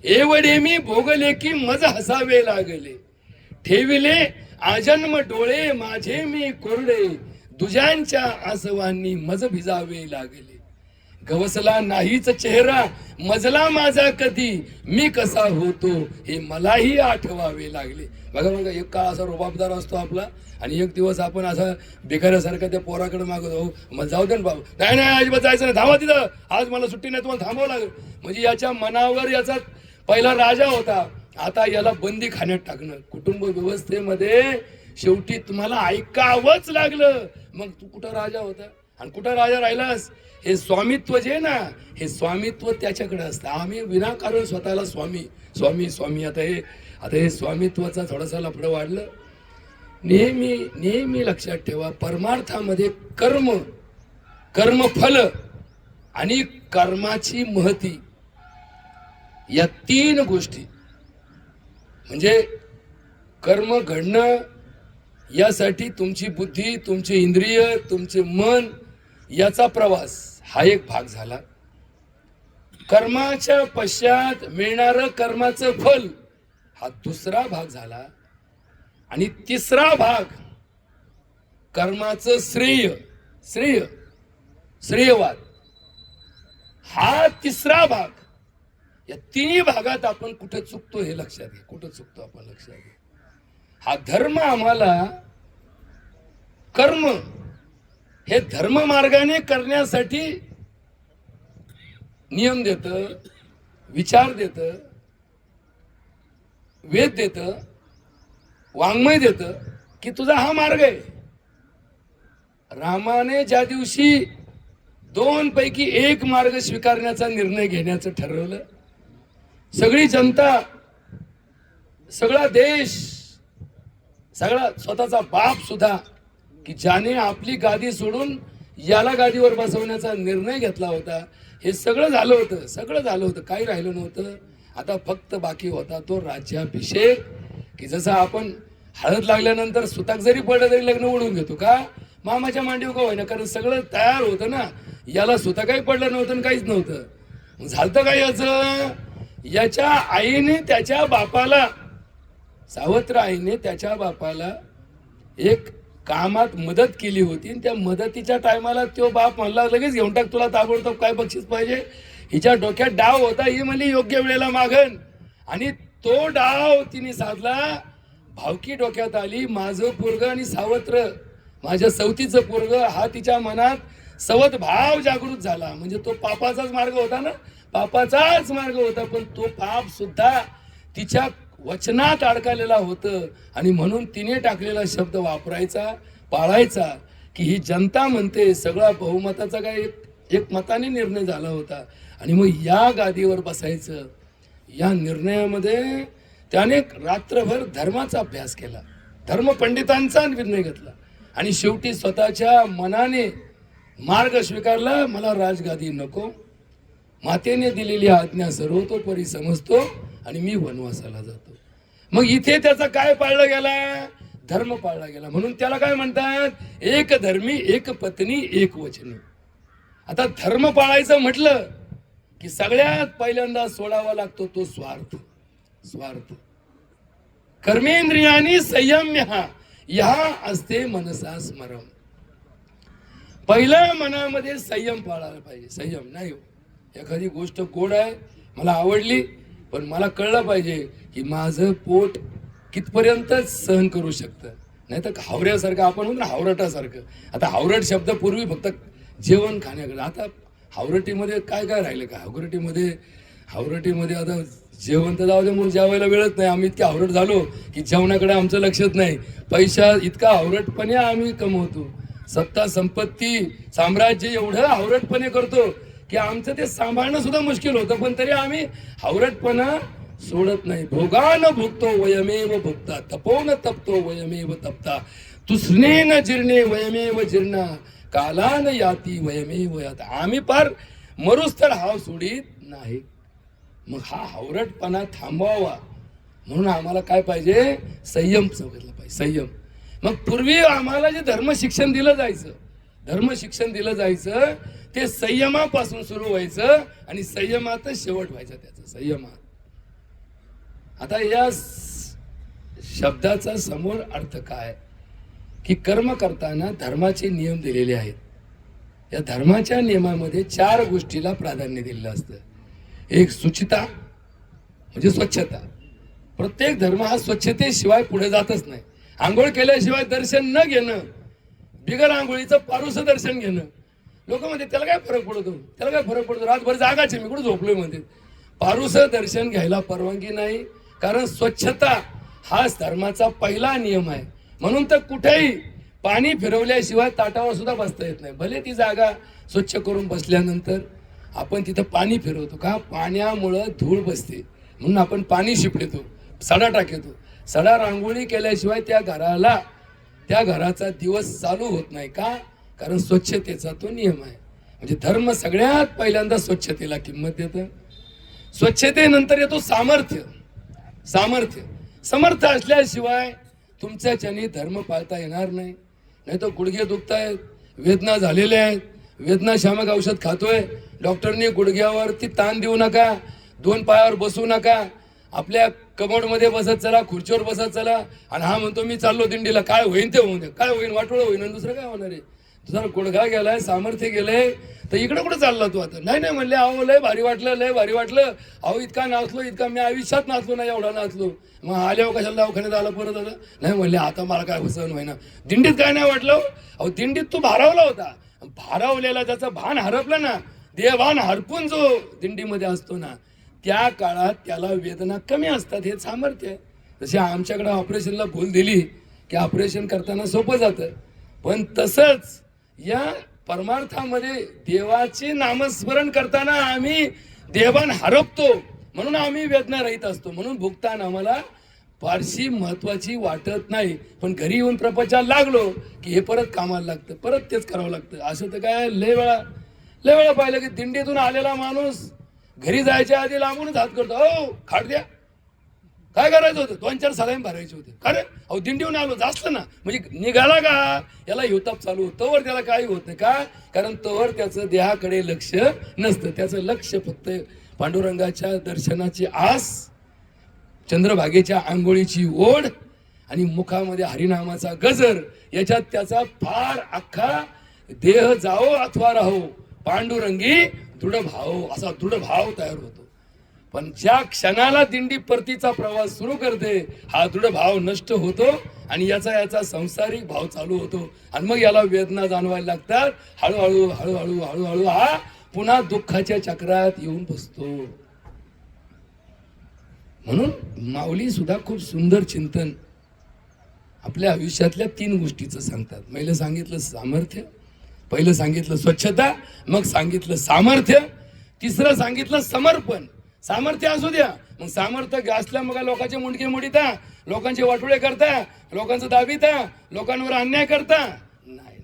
एवढे मी भोगले की मज हसावे लागले, ठेविले आजन्म डोळे माझे मी कोरडे, दुजांच्या आसवांनी मज भिजावे लागले. गवसला नाहीच चेहरा, मजला माझा कधी, मी कसा होतो हे मलाही आठवावे लागले. बघा बघा, एक काळ असा रुबाबदार असतो आपला, आणि एक दिवस आपण असा भिकाऱ्यासारखं त्या पोराकडे मागतो, मग जाऊ दे ना बाबू, नाही नाही अजिबात जायचं नाही, थांबा तिथं, आज मला सुट्टी नाही, तुम्हाला थांबावं लागेल. म्हणजे याच्या मनावर याचा पहिला राजा होता, आता याला बंदी खाण्यात टाकणं. कुटुंब व्यवस्थेमध्ये शेवटी तुम्हाला ऐकावंच लागलं. मग तू कुठं राजा होता आणि कुठं राजा राहिलास? हे स्वामित्व जे ना, हे स्वामित्व त्याच्याकडे असतं. आम्ही विनाकारण स्वतःला स्वामी स्वामी स्वामी, आता हे स्वामित्वाचा थोडासा लफडं वाढलं. नेहमी नेहमी लक्षात ठेवा, परमार्थामध्ये कर्मफल आणि कर्माची महती, या तीन गोष्टी, म्हणजे कर्म घडणं यासाठी तुमची बुद्धी, तुमचे इंद्रिय, तुमचे मन याचा प्रवास हा एक भाग झाला. कर्माच्या पश्चात मिळणारं कर्माचं फल हा दुसरा भाग झाला. आणि तिसरा भाग कर्माचं श्रेयवाद हा तिसरा भाग. या तिन्ही भागात आपण कुठे चुकतो हे लक्षात घ्या, कुठे चुकतो आपण लक्षात घ्या. हा धर्म आम्हाला कर्म हे धर्म मार्गाने करण्यासाठी नियम देतं, विचार देतं, वेद देतं, वाङ्मय देतं की तुझा हा मार्ग आहे. रामाने ज्या दिवशी 2 पैकी 1 मार्ग स्वीकारण्याचा निर्णय घेण्याचं ठरवलं, सगळी जनता, सगळा देश, सगळा स्वतःचा बाप सुद्धा, की ज्याने आपली गादी सोडून याला गादीवर बसवण्याचा निर्णय घेतला होता, हे सगळं झालं होतं, काही राहिलं नव्हतं. आता फक्त बाकी होता तो राज्याभिषेक. की जसं आपण हळद लागल्यानंतर सुताक जरी पडलं तरी लग्न ओढून घेतो का, मामाच्या मांडीवर का होईना, कारण सगळं तयार होतं ना. याला सुताकही पडलं नव्हतं आणि काहीच नव्हतं. झालं काय याचं, याच्या आईने त्याच्या बापाला, सावत्र आईने त्याच्या बापाला एक कामात मदत केली होती, आणि त्या मदतीच्या टायमाला तो बाप म्हणला लगेच घेऊन टाक, तुला ताबडतोब काय बक्षीस पाहिजे. हिच्या डोक्यात डाव होता, ही म्हणली योग्य वेळेला मागन, आणि तो डाव तिने साधला. भावकी डोक्यात आली, माझं पोरग आणि सावत्र माझ्या सवतीचं पोरग, हा तिच्या मनात सवत भाव जागृत झाला. म्हणजे तो पापाचाच मार्ग होता ना, पापाचाच मार्ग होता, पण तो पाप सुद्धा तिच्या वचनात अडकलेला होतं. आणि म्हणून तिने टाकलेला शब्द वापरायचा, पाळायचा, की ही जनता म्हणते, सगळा बहुमताचा काय एक मताने निर्णय झाला होता, आणि मग या गादीवर बसायचं. या निर्णयामध्ये त्याने रात्रभर धर्माचा अभ्यास केला, धर्मपंडितांचा निर्णय घेतला, आणि शेवटी स्वतःच्या मनाने मार्ग स्वीकारला. मला राजगादी नको, मातेने दिलेली आज्ञा सर्वतोपरी समजतो, आणि मी वनवासाला जातो. मग इथे त्याचा काय पाळला गेला, धर्म पाळला गेला. म्हणून त्याला काय म्हणतात, एक धर्मी एक पत्नी एक वचनी. आता धर्म पाळायचं म्हटलं की सगळ्यात पहिल्यांदा सोडावा लागतो तो स्वार्थ. कर्मेंद्रियानी संयम्य या असते मनसा स्मरम. पहिल्या मनामध्ये संयम पाळायला पाहिजे. संयम नाही, एखादी गोष्ट गोड आहे, मला आवडली, पण मला कळलं पाहिजे की माझं पोट कितपर्यंत सहन करू शकतं. नाही तर हावऱ्यासारखं आपण म्हणतो ना, हावरटासारखं. आता हावरट शब्द पूर्वी फक्त जेवण खाण्याकडे, आता हावरटीमध्ये काय काय राहिलं का, हावरटीमध्ये आता जेवण तर जाऊ दे, म्हणून जेवायला वेळच नाही. आम्ही इतके हावरट झालो की जेवणाकडे आमचं लक्षच नाही. पैसा इतका हावरटपणे आम्ही कमवतो, सत्ता संपत्ती साम्राज्य एवढं हावरटपणे करतो की आमचं ते सांभाळणं सुद्धा मुश्किल होतं. पण तरी आम्ही हावरटपणा सोडत नाही. भोगान भुगतो वयमेव भुगता, तपोन तपतो वयमेव तपता, तुस्नेन जीर्णे वयमेव जीर्णा, कालान याती वयमेव याता. आम्ही पार मरुस्थर हाव सोडित नाही. मग हा हावरटपणा थांबवावा म्हणून आम्हाला काय पाहिजे, संयम सांगितलं पाहिजे, संयम. मग पूर्वी आम्हाला जे धर्म शिक्षण दिलं जायचं ते संयमापासून सुरू व्हायचं, आणि संयमातच शेवट व्हायचा त्याचा, संयमात. आता या शब्दाचा समोर अर्थ काय, की कर्म करताना धर्माचे नियम दिलेले आहेत. या धर्माच्या नियमामध्ये 4 गोष्टीला प्राधान्य दिलेलं असतं. एक शुचिता म्हणजे स्वच्छता. प्रत्येक धर्म हा स्वच्छतेशिवाय पुढे जातच नाही. आंघोळ केल्याशिवाय दर्शन न घेणं, बिगर आंघोळीचं पारूसं दर्शन घेणं. लोक म्हणते त्याला काय फरक पडतो, त्याला काय फरक पडतो, रातभर जागाचे मी कुठे झोपलोय म्हणते. पारूसं दर्शन घ्यायला परवानगी नाही, कारण स्वच्छता हाच धर्माचा पहिला नियम आहे. म्हणून तर कुठेही पाणी फिरवल्याशिवाय ताटावर सुद्धा बसता येत नाही. भले ती जागा स्वच्छ करून बसल्यानंतर आपण तिथं पाणी फिरवतो का, पाण्यामुळं धूळ बसते म्हणून आपण पाणी शिपडतो, सडा टाकतो. सडा रांगोळी केल्याशिवाय त्या घराचा दिवस चालू होत नाही का, कारण स्वच्छतेचा तो नियम आहे. म्हणजे धर्म सगळ्यात पहिल्यांदा स्वच्छतेला किंमत देतं. स्वच्छतेनंतर येतो सामर्थ्य. समर्थ असल्याशिवाय तुमच्याच्याने धर्म पाळता येणार नाही. नाही तर गुडघे दुखतायत, वेदना झालेल्या आहेत, वेदना शामक औषध खातोय, डॉक्टरने गुडघ्यावरती ताण देऊ नका, 2 पायावर बसू नका, आपल्या कमोडमध्ये बसत चला, खुर्चीवर बसत चला, आणि हा म्हणतो मी चाललो दिंडीला. काय होईन ते होऊन दे, काय होईन वाटोळं होईन, आणि दुसरं काय होणार आहे. तुझा गुडघा गेलाय, सामर्थ्य गेलंय, तर इकडे कुठं चालला तू आता. नाही म्हणले अहो लय भारी वाटलं, अहो इतका नाचलो, इतका मी आयुष्यात नाचलो नाही, एवढा नाचलो. मग आल्यावर कशाला दवाखान्यात आला परत आता. नाही म्हणले आता मला काय सहन व्हायना. दिंडीत काय नाही वाटलं, अहो दिंडीत तू भारावला होता, भारावलेला त्याचं भान हरपलं ना, देवान हरपून जो दिंडीमध्ये असतो ना, त्या काळात त्याला वेदना कमी असतात. हे सामर्थ्य आहे. जसे आमच्याकडे ऑपरेशनला भूल दिली की ऑपरेशन करताना सोपं जातं, पण तसंच या परमार्थामध्ये देवाचे नामस्मरण करताना आम्ही देवान हरपतो, म्हणून आम्ही वेदना रहित असतो. म्हणून भुगतान आम्हाला फारशी महत्वाची वाटत नाही. पण घरी येऊन प्रपंचाला लागलो की हे परत कामाला लागतं, परत तेच करावं लागतं. असं तर काय लय वेळा पाहिलं की दिंडीतून आलेला माणूस घरी जायच्या आधी लांबूनच हात करतो, हो खाट द्या. काय करायचं होतं, 2-4 सलाईन भरायचे होते. अरे अहो दिंडीहून आलो जास्त ना, म्हणजे निघाला का याला युताप चालू होतं, तोवर त्याला काही होत नाही का, कारण तोवर त्याचं देहाकडे लक्ष नसतं. त्याचं लक्ष फक्त पांडुरंगाच्या दर्शनाची आस, चंद्रभागेच्या आंघोळीची ओढ आणि मुखामध्ये हरिनामाचा गजर, याच्यात त्याचा फार अख्खा देह जाओ अथवा राहो पांडुरंगी दृढ भाव, असा दृढ भाव तयार होतो. पण ज्या क्षणाला दिंडी परतीचा प्रवास सुरू करते, हा दृढ भाव नष्ट होतो आणि याचा संसारिक भाव चालू होतो, आणि मग याला वेदना जाणवायला लागतात. हळूहळू हा पुन्हा दुःखाच्या चक्रात येऊन बसतो. म्हणून माऊली सुद्धा खूप सुंदर चिंतन आपल्या आयुष्यातल्या 3 गोष्टीचं सांगतात. पहिलं सांगितलं सामर्थ्य, पहिलं सांगितलं स्वच्छता, मग सांगितलं सामर्थ्य, तिसरं सांगितलं समर्पण. सामर्थ्य असू द्या, मग सामर्थ्य असल्या मग लोकांचे मुंडके मोडीता, लोकांचे वाटोळे करता, लोकांचं दाबीता, लोकांवर अन्याय करता. नाही,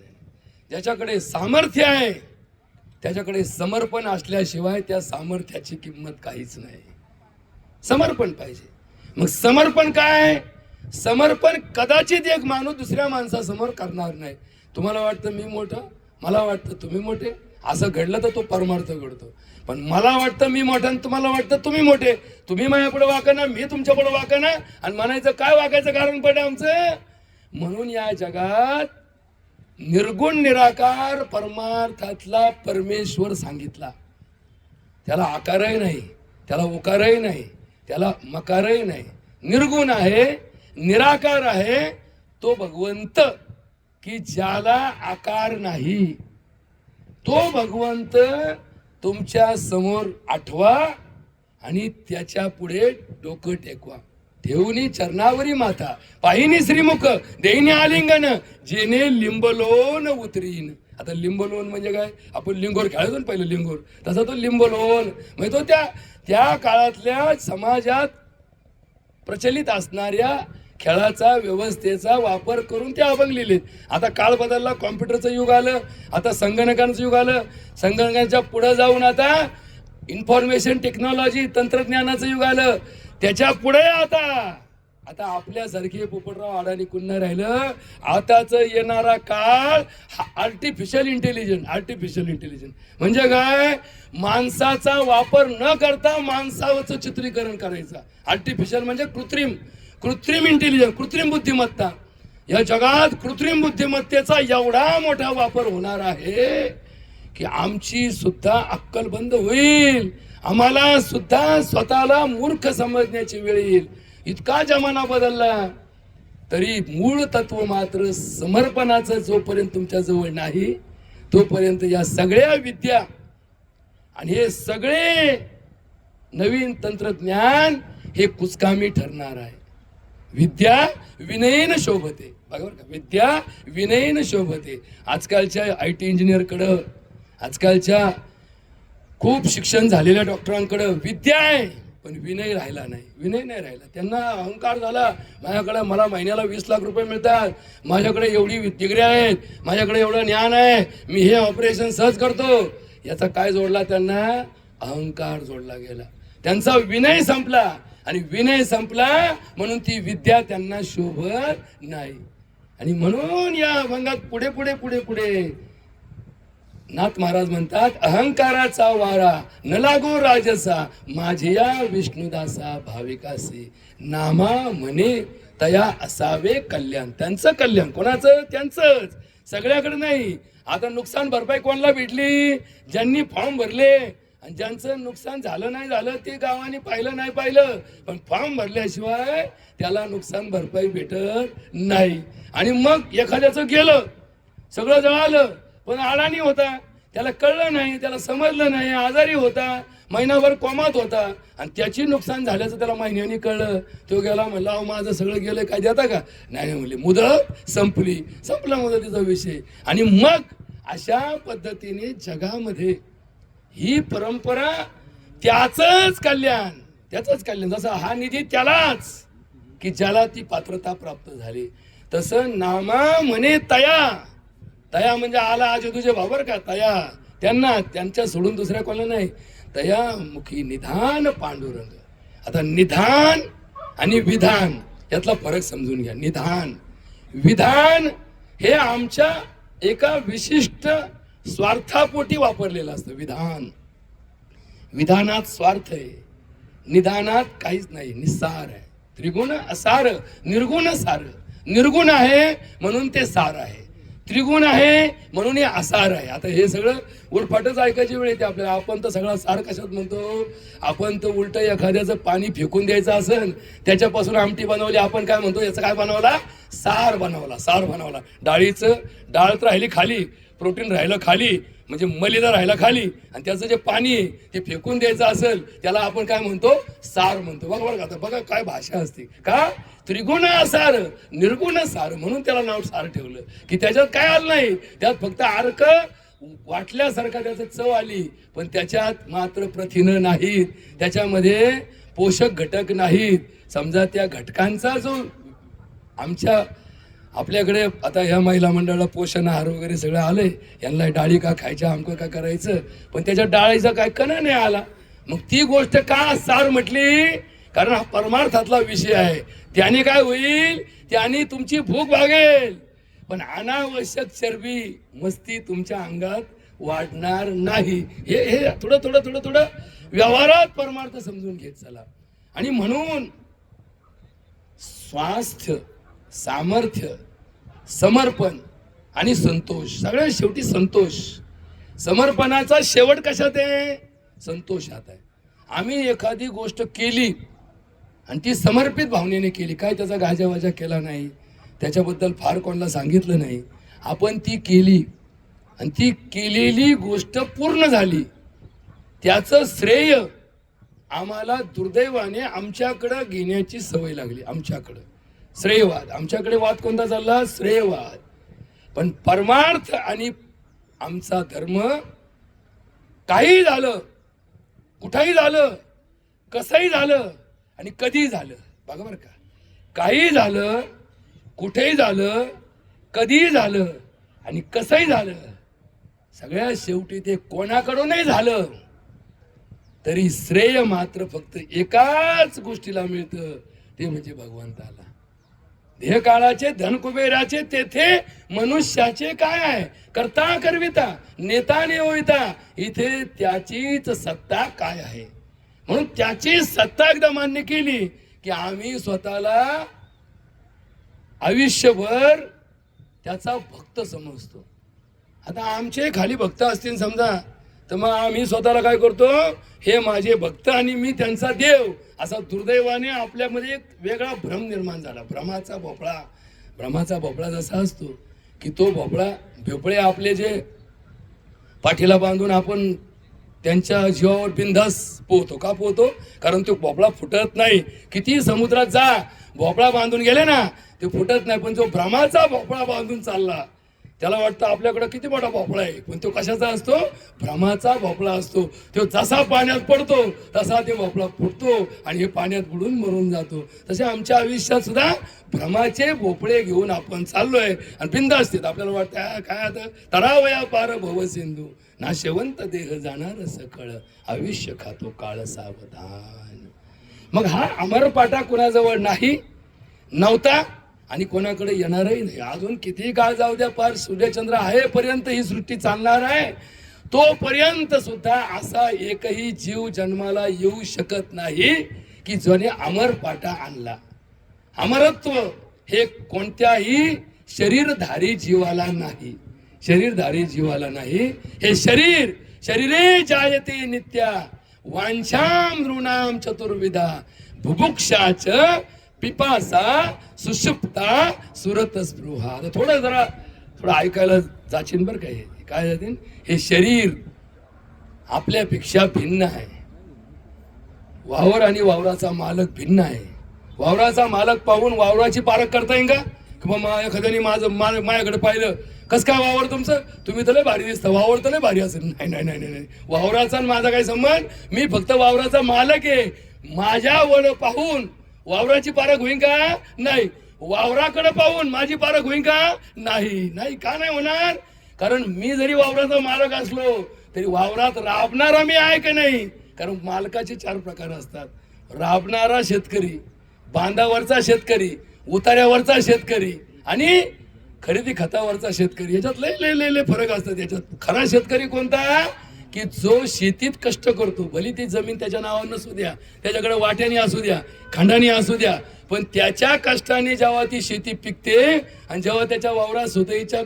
ज्याच्याकडे सामर्थ्य आहे त्याच्याकडे समर्पण असल्याशिवाय त्या सामर्थ्याची किंमत काहीच नाही. समर्पण पाहिजे. मग समर्पण काय, समर्पण कदाचित एक माणूस दुसऱ्या माणसासमोर करणार नाही. तुम्हाला वाटतं मी मोठं, मला वाटतं तुम्ही मोठे, असं घडलं तर तो परमार्थ घडतो. पण मला वाटतं मी मोठं आणि तुम्हाला वाटतं तुम्ही मोठे, तुम्ही माझ्यापुढे वाका ना, मी तुमच्यापुढे वाका ना, आणि म्हणायचं काय वाकायचं कारण पडे आमचं. म्हणून या जगात निर्गुण निराकार परमार्थातला परमेश्वर सांगितला. त्याला आकारही नाही, त्याला उकारही नाही, त्याला मकारही नाही. निर्गुण आहे, निराकार आहे तो भगवंत, की ज्याला आकार नाही. तो भगवंत तुमच्या समोर आठवा आणि त्याच्या पुढे डोकं टेकवा. ठेवणी चरणावरी माथा, पाहिनी श्रीमुख, देईनी आलिंगन, जेने लिंबलोन उतरीन. आता लिंबलोन म्हणजे काय, आपण लिंगोर खेळायचो ना पहिलं लिंगोर, तसा तो लिंबलोन म्हणजे तो त्या काळातल्या समाजात प्रचलित असणाऱ्या खेळाचा व्यवस्थेचा वापर करून ते अभंग लिहिलेत. आता काळ बदलला, कॉम्प्युटरचं युग आलं, आता संगणकांचं युग आलं, संगणकांच्या पुढे जाऊन आता इन्फॉर्मेशन टेक्नॉलॉजी तंत्रज्ञानाचं युग आलं. त्याच्या पुढे आता आपल्यासारखे पोपटराव अडाणी कुणा राहिलं. आताच येणारा काळ आर्टिफिशियल इंटेलिजन्स म्हणजे काय, माणसाचा वापर न करता माणसावरचं चित्रीकरण करायचं. आर्टिफिशियल म्हणजे कृत्रिम इंटेलिजन्स, कृत्रिम बुद्धिमत्ता. या जगात कृत्रिम बुद्धिमत्तेचा एवढा मोठा वापर होणार आहे की आमची सुद्धा अक्कल बंद होईल, आम्हाला सुद्धा स्वतःला मूर्ख समजण्याची वेळ येईल. इतका जमाना बदलला तरी मूळ तत्व मात्र समर्पणाचं जोपर्यंत तुमच्या जवळ नाही तोपर्यंत या सगळ्या विद्या आणि हे सगळे नवीन तंत्रज्ञान हे कुचकामी ठरणार आहे. विद्या विनयेन शोभते. बरोबर का? विद्या विनयेन शोभते. आजकालच्या IT इंजिनियरकडं, आजकालच्या खूप शिक्षण झालेल्या डॉक्टरांकडं विद्या आहे पण विनय राहिला नाही. विनय नाही राहिला. त्यांना अहंकार झाला, माझ्याकडे मला महिन्याला 20 लाख रुपये मिळतात, माझ्याकडे एवढी डिग्र्या आहेत, माझ्याकडे एवढं ज्ञान आहे, मी हे ऑपरेशन सहज करतो. याचा काय जोडला त्यांना? अहंकार जोडला गेला. त्यांचा विनय संपला आणि विनय संपला म्हणून ती विद्या त्यांना शोभत नाही. आणि म्हणून या अभंगात पुढे पुढे पुढे पुढे नाथ महाराज म्हणतात, अहंकाराचा वारा न लागो राजसा, माझिया विष्णुदासा भाविकासी, नामा म्हणे तया असावे कल्याण. त्यांचं कल्याण कोणाचं? त्यांचंच, सगळ्याकडे नाही. आता नुकसान भरपाई कोणाला भेटली? ज्यांनी फॉर्म भरले आणि ज्यांचं नुकसान झालं नाही झालं ते गावाने पाहिलं नाही पाहिलं, पण फॉर्म भरल्याशिवाय त्याला नुकसान भरपाई भेटत नाही. आणि मग एखाद्याचं गेलं, सगळं जळालं पण अडाणी होता, त्याला कळलं नाही, त्याला समजलं नाही, आजारी होता, महिनाभर कोमात होता आणि त्याची नुकसान झाल्याचं त्याला महिन्यानी कळलं. तो गेला म्हणला, अहो माझं सगळं गेलं, काय देता का? नाही म्हणले, मुदत संपली, संपला मुदतीचा विषय. आणि मग अशा पद्धतीने जगामध्ये ही परंपरा त्याचंच कल्याण, त्याचंच कल्याण. जसं हा निधी त्यालाच की ज्याला ती पात्रता प्राप्त झाली, तसं नामा म्हणे तया. तया म्हणजे आला आज तुझे भाबर का? तया त्यांना, त्यांच्या सोडून दुसऱ्या कोणाला नाही. तया मुखी निधान पांडुरंग. आता निधान आणि विधान यातला फरक समजून घ्या. निधान, विधान हे आमच्या एका विशिष्ट स्वार्थापोटी वापरलेलं असतं. विधान, विधानात स्वार्थ आहे, निधानात काहीच नाही, निस्सार आहे. त्रिगुण असार, निर्गुण सार. निर्गुण आहे म्हणून ते सार आहे, त्रिगुण आहे म्हणून हे असार आहे. आता हे सगळं उलफाटच ऐकायची वेळ येते आपल्याला. आपण तर सगळा सार कशात म्हणतो? आपण तर उलट एखाद्याचं पाणी फेकून द्यायचं असेल, त्याच्यापासून आमटी बनवली, आपण काय म्हणतो? याचं काय बनवला? सार बनवला, सार बनवला. डाळीचं डाळ तर राहिली खाली, प्रोटीन राहिलं खाली, म्हणजे मलिदा राहिला खाली, आणि त्याचं जे पाणी आहे ते फेकून द्यायचं असेल त्याला आपण काय म्हणतो? सार म्हणतो. बघा आता बघा काय भाषा असते का? त्रिगुण सार, निर्गुण सार, म्हणून त्याला नाव सार ठेवलं की त्याच्यात काय आलं नाही, त्यात फक्त अर्क वाटल्यासारखा त्याचं चव आली, पण त्याच्यात मात्र प्रथिनं नाहीत, त्याच्यामध्ये पोषक घटक नाहीत. समजा त्या घटकांचा जो आपल्याकडे आता ह्या महिला मंडळाला पोषण आहार वगैरे सगळं आलंय, यांना डाळी का खायच्या, आमकं का करायचं, पण त्याच्या डाळीचा काय कणा नाही आला. मग ती गोष्ट का सार म्हटली? कारण हा परमार्थातला विषय आहे. त्याने काय होईल? त्याने तुमची भूक भागेल, पण अनावश्यक चरबी मस्ती तुमच्या अंगात वाढणार नाही. हे थोडं थोडं थोडं थोडं व्यवहारात परमार्थ समजून घेत चला. आणि म्हणून स्वास्थ्य, सामर्थ्य, समर्पण आणि संतोष, सगळ्यात शेवटी संतोष. समर्पणाचा शेवट कशात आहे? संतोषात आहे. आम्ही एखादी गोष्ट केली आणि ती समर्पित भावनेने केली, काय त्याचा गाजावाजा केला नाही, त्याच्याबद्दल फार कोणाला सांगितलं नाही, आपण ती केली आणि ती केलेली गोष्ट पूर्ण झाली, त्याचं श्रेय आम्हाला दुर्दैवाने आमच्याकडं घेण्याची सवय लागली. आमच्याकडं श्रेयवाद, आमच्याकडे वाद कोणता चालला? श्रेयवाद. पण परमार्थ आणि आमचा धर्म, काही झालं, कुठंही झालं, कसंही झालं आणि कधीही झालं, बघा बरं का, काही झालं, कुठेही झालं, कधीही झालं आणि कसंही झालं, सगळ्यात शेवटी ते कोणाकडूनही झालं तरी श्रेय मात्र फक्त एकाच गोष्टीला मिळतं, ते म्हणजे भगवंताला. देह काळाचे धन कुबेराचे तेथे मनुष्याचे काय आहे? करता करविता नेता नेविता, इथे त्याचीच सत्ता काय आहे. म्हणून त्याची सत्ता एकदा मान्य केली की आम्ही स्वतःला आयुष्यभर त्याचा भक्त समजतो. आता आमचे खाली भक्त असतील समजा, तर मग आम्ही स्वतःला काय करतो, हे माझे भक्त आणि मी त्यांचा देव, असा दुर्दैवाने आपल्यामध्ये एक वेगळा भ्रम निर्माण झाला. भ्रमाचा भोपळा जसा असतो की तो भोपळे आपले जे पाठीला बांधून आपण त्यांच्या जीवावर बिंदास पोहतो. का पोहतो? कारण तो भोपळा फुटत नाही. किती समुद्रात जा, भोपळा बांधून गेले ना ते फुटत नाही. पण जो भ्रमाचा भोपळा बांधून चालला त्याला वाटतं आपल्याकडे किती मोठा भोपळा आहे, पण तो कशाचा असतो? भ्रमाचा भोपळा असतो. तो जसा पाण्यात पडतो तसा ते भोपळा फुटतो आणि हे पाण्यात बुडून मरून जातो. तसे आमच्या आयुष्यात सुद्धा भ्रमाचे भोपळे घेऊन आपण चाललोय आणि बिंदास्तीत आपल्याला वाटतं काय आता तरावया पार भव सिंधू, नाशवंत देह जाणार सकळ, आयुष्य खातो काळ सावधान. मग हा अमरपाटा कुणाजवळ नाही, नव्हता आणि कोणाकडे येणारही नाही. अजून किती काळ जाऊ द्या, पार सूर्यचंद्र आहे पर्यंत ही सृष्टी चालणार आहे. तोपर्यंत सुद्धा असा एकही जीव जन्माला येऊ शकत नाही की ज्याने अमरपाटा आणला. अमरत्व हे कोणत्याही शरीरधारी जीवाला नाही. हे शरीरे जायते नित्या, वांछाम नृणाम चतुर्विधा, बुभुक्षाच पिपासा सुषुप्ता सुरत स्पृहा. थोडं ऐकायला जाचीन बरं काय जातील. हे शरीर आपल्यापेक्षा भिन्न आहे. वावर आणि वावराचा मालक भिन्न आहे. वावराचा मालक पाहून वावराची पारख करता येईल का? किंवा एखाद्याने माझ्याकडे पाहिलं, कस काय वावर तुमचं, तुम्ही तर लय भारी दिसता, वावर तर लय भारी असेल. नाही, वावराचा माझा काय संबंध. मी फक्त वावराचा मालक आहे. माझ्या वर पाहून वावराची पारख होईन का? नाही. वावराकडे पाहून माझी पारख होईन का? नाही. का नाही होणार? कारण मी जरी वावराचा मालक असलो तरी वावरात राबणारा मी आहे का नाही? कारण मालकाचे 4 प्रकार असतात. राबणारा शेतकरी, बांधावरचा शेतकरी, उतार्यावरचा शेतकरी आणि खरेदी खतावरचा शेतकरी. याच्यात लय फरक असतात. याच्यात खरा शेतकरी कोणता? की जो शेतीत कष्ट करतो. भली ती जमीन त्याच्या नावावर नसू द्या, त्याच्याकडे वाट्याने असू द्या, खंडाने असू द्या, पण त्याच्या कष्टाने जेव्हा ती शेती पिकते आणि जेव्हा त्याच्या वावरात सुदैच्या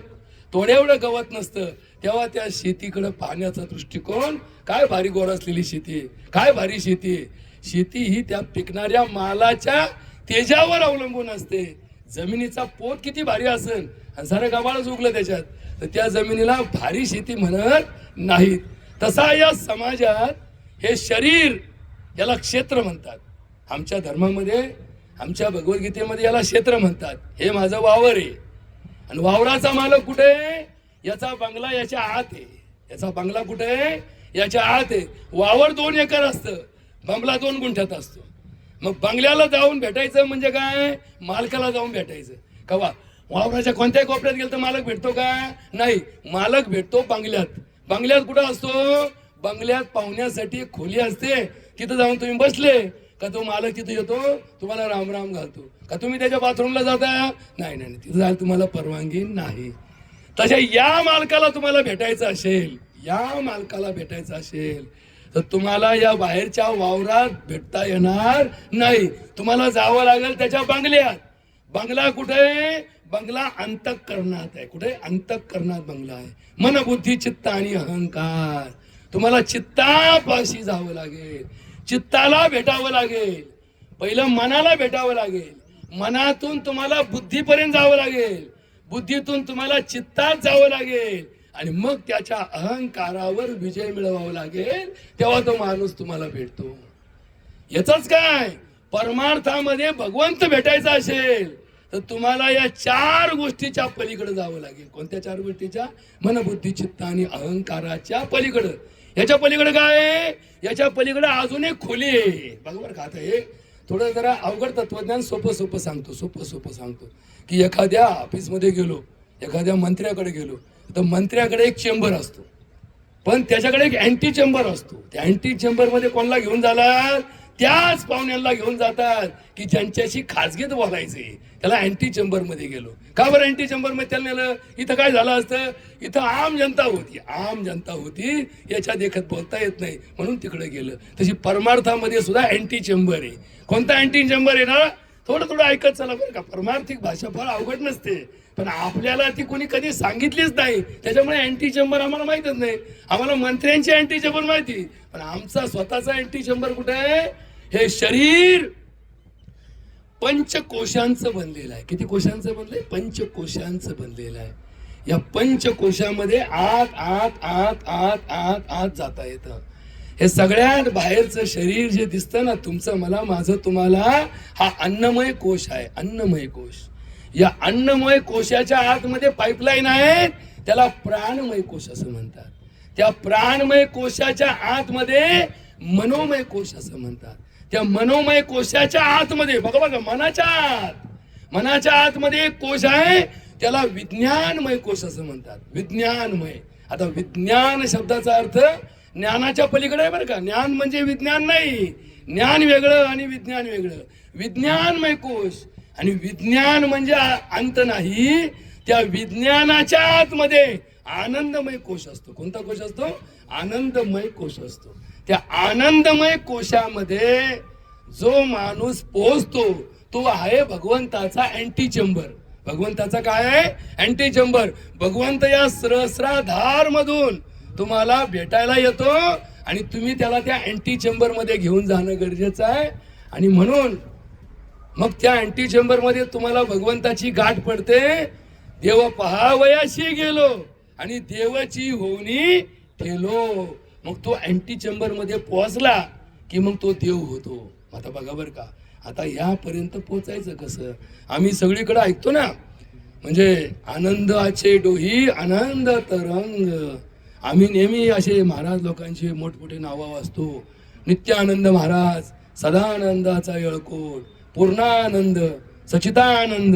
तोड्याएवढं गवत नसतं तेव्हा त्या शेतीकडे पाहण्याचा दृष्टिकोन, काय भारी गोर असलेली शेती आहे, काय भारी शेती आहे. शेती ही त्या पिकणाऱ्या मालाच्या तेजावर अवलंबून असते. जमिनीचा पोत किती भारी असेल आणि सारं गबाळच उगलं त्याच्यात, तर त्या जमिनीला भारी शेती म्हणत नाहीत. तसा या समाजात हे शरीर याला क्षेत्र म्हणतात. आमच्या धर्मामध्ये, आमच्या भगवद्गीतेमध्ये याला क्षेत्र म्हणतात. हे माझं वावर आहे आणि वावराचा मालक कुठे आहे? याचा बंगला याच्या आत आहे. याचा बंगला कुठे आहे? याच्या आत आहे. वावर 2 एकर असतं, बंगला 2 गुंठ्यात असतो. मग बंगल्याला जाऊन भेटायचं म्हणजे काय? मालकाला जाऊन भेटायचं. कवा वावराच्या कोणत्याही कोपऱ्यात गेलं तर मालक भेटतो का? नाही. मालक भेटतो बंगल्यात. बंगल्यात कुठं असतो? बंगल्यात पाहुण्यासाठी एक खोली असते. तिथं जाऊन तुम्ही बसले का तो मालक तिथे येतो, तुम्हाला राम राम घालतो. का तुम्ही त्याच्या बाथरूमला जाता? नाही, तिथं जायला तुम्हाला परवानगी नाही. तशा या मालकाला तुम्हाला भेटायचं असेल तर तुम्हाला या बाहेरच्या वावरात भेटता येणार नाही. तुम्हाला जावं लागेल त्याच्या बंगल्यात. बंगला कुठे? बंगला अंतःकरणात आहे. कुठे? अंतःकरणात बंगला आहे. मन, बुद्धी, चित्त आणि अहंकार. तुम्हाला चित्तापाशी जावं लागेल, चित्ताला भेटावं लागेल. पहिलं मनाला भेटावं लागेल. मनातून तुम्हाला बुद्धीपर्यंत जावं लागेल. बुद्धीतून तुम्हाला चित्तात जावं लागेल आणि मग त्याच्या अहंकारावर विजय मिळवावा लागेल. तेव्हा तो माणूस तुम्हाला भेटतो. याच काय? परमार्थामध्ये भगवंत भेटायचा असेल तर तुम्हाला या 4 गोष्टीच्या पलीकडे जावं लागेल. कोणत्या 4 गोष्टीच्या? मन, बुद्धी, चित्त आणि अहंकाराच्या पलीकडे. याच्या पलीकडे काय? याच्या पलीकडे अजून एक खोली आहे. बरोबर का? आता हे थोडं जरा अवघड तत्वज्ञान सोपं सांगतो की एखाद्या ऑफिसमध्ये गेलो, एखाद्या मंत्र्याकडे गेलो तर मंत्र्याकडे एक चेंबर असतो, पण त्याच्याकडे एक अँटी चेंबर असतो. त्या अँटी चेंबर मध्ये कोणाला घेऊन जाणार? त्याच पाहुण्यांना घेऊन जातात की ज्यांच्याशी खाजगीत बोलायचे. त्याला अँटी चेंबर मध्ये गेलो. का बरं अँटी चेंबर मध्ये त्याला नेलं? इथं काय झालं असतं? इथं आम जनता होती, याच्या देखत बोलता येत नाही म्हणून तिकडे गेलं. तशी परमार्थामध्ये सुद्धा अँटी चेंबर आहे. कोणता अँटी चेंबर आहे ना? थोडं ऐकत चला बरं का. परमार्थिक भाषा फार अवघड नसते. पण आपल्याला ती कोणी कधी सांगितलीच नाही, त्याच्यामुळे अँटी चेंबर आम्हाला माहितच नाही. आम्हाला मंत्र्यांची अँटी चेंबर माहिती, पण आमचा स्वतःचा अँटी चेंबर कुठे आहे? हे शरीर पंचकोशांचं बनलेलं आहे. किती कोशांचं बनलंय? पंचकोशांचं बनलेलं आहे. या पंचकोशामध्ये आत आत आत आत आत आत जाता येतं. हे सगळ्यात बाहेरचं शरीर जे दिसतं ना, तुमचं, मला, माझं, तुम्हाला, हा अन्नमय कोश आहे. अन्नमय कोश. या अन्नमय कोशाच्या आतमध्ये पाईपलाईन आहेत, त्याला प्राणमय कोश असं म्हणतात. त्या प्राणमय कोशाच्या आतमध्ये मनोमय कोश असं म्हणतात. त्या मनोमय कोशाच्या आतमध्ये बघा मनाच्या आतमध्ये एक कोश आहे, त्याला विज्ञानमय कोश असं म्हणतात. विज्ञानमय. आता विज्ञान शब्दाचा अर्थ ज्ञानाच्या पलीकडे आहे बरं का. ज्ञान म्हणजे विज्ञान नाही. ज्ञान वेगळं आणि विज्ञान वेगळं. विज्ञानमय कोश. आणि विज्ञान म्हणजे अंत नाही. त्या विज्ञानाच्या आतमध्ये आनंदमय कोश असतो. कोणता कोश असतो? आनंदमय कोश असतो. त्या आनंदमय कोशामध्ये जो माणूस पोहोचतो तो आहे भगवंताचा अँटी चेंबर. भगवंताचा काय आहे? Anti chamber. भगवंत या सहस्राधार मधून तुम्हाला भेटायला येतो आणि तुम्ही त्याला त्या अँटी चेंबर मध्ये घेऊन जाणं गरजेचं आहे. आणि म्हणून मग त्या अँटी चेंबर मध्ये तुम्हाला भगवंताची गाठ पडते. देव पहावयाशी गेलो आणि देवाची होऊनी ठेलो. मग तो अँटी चेंबर मध्ये पोहोचला की मग तो देव होतो. आता बघा बरं का, आता यापर्यंत पोचायचं कसं? आम्ही सगळीकडे ऐकतो ना, म्हणजे आनंदाचे डोही आनंद तरंग. आम्ही नेहमी असे महाराज लोकांचे मोठमोठे नावं वाचतो. नित्यानंद महाराज, सदानंदाचा येळकोट, पूर्णानंद, सचिदानंद,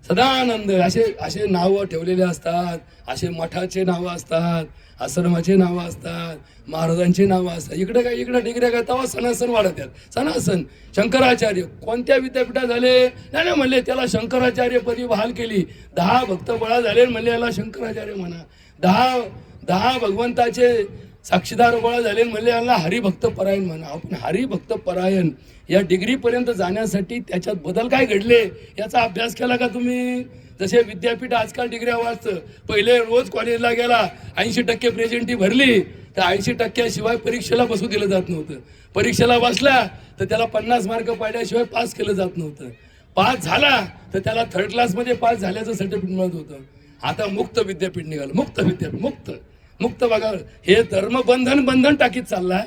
सदानंद, असे असे नावं ठेवलेले असतात. असे मठाचे नावं असतात, आश्रमाचे नावं असतात, महाराजांची नावं असतात. इकडे काय, इकडे डिग्र्या काय, तेव्हा सणासन वाढत आहेत. सणासन. शंकराचार्य कोणत्या विद्यापीठात झाले? नाही म्हणले त्याला शंकराचार्य पदी बहाल केली. 10 भक्त बळा झाले म्हणले याला शंकराचार्य म्हणा. 10 भगवंताचे साक्षीदार गोळा झाले म्हणले यांना हरिभक्त परायण म्हणा. आपण हरिभक्त परायण या डिग्री पर्यंत जाण्यासाठी त्याच्यात बदल काय घडले याचा अभ्यास केला का तुम्ही? जसे विद्यापीठ आजकाल डिग्र्या वाचतं. पहिले रोज कॉलेजला गेला, 80% प्रेझेंटी भरली, तर 80% शिवाय परीक्षेला बसू दिलं जात नव्हतं. परीक्षेला बसला तर त्याला 50 मार्क पाडल्याशिवाय पास केलं जात नव्हतं. पास झाला तर त्याला 3rd क्लासमध्ये पास झाल्याचं सर्टिफिकेट मिळत होतं. आता मुक्त विद्यापीठ निघालं. मुक्त विद्यापीठ. मुक्त बघा, हे धर्मबंधन टाकीत चाललाय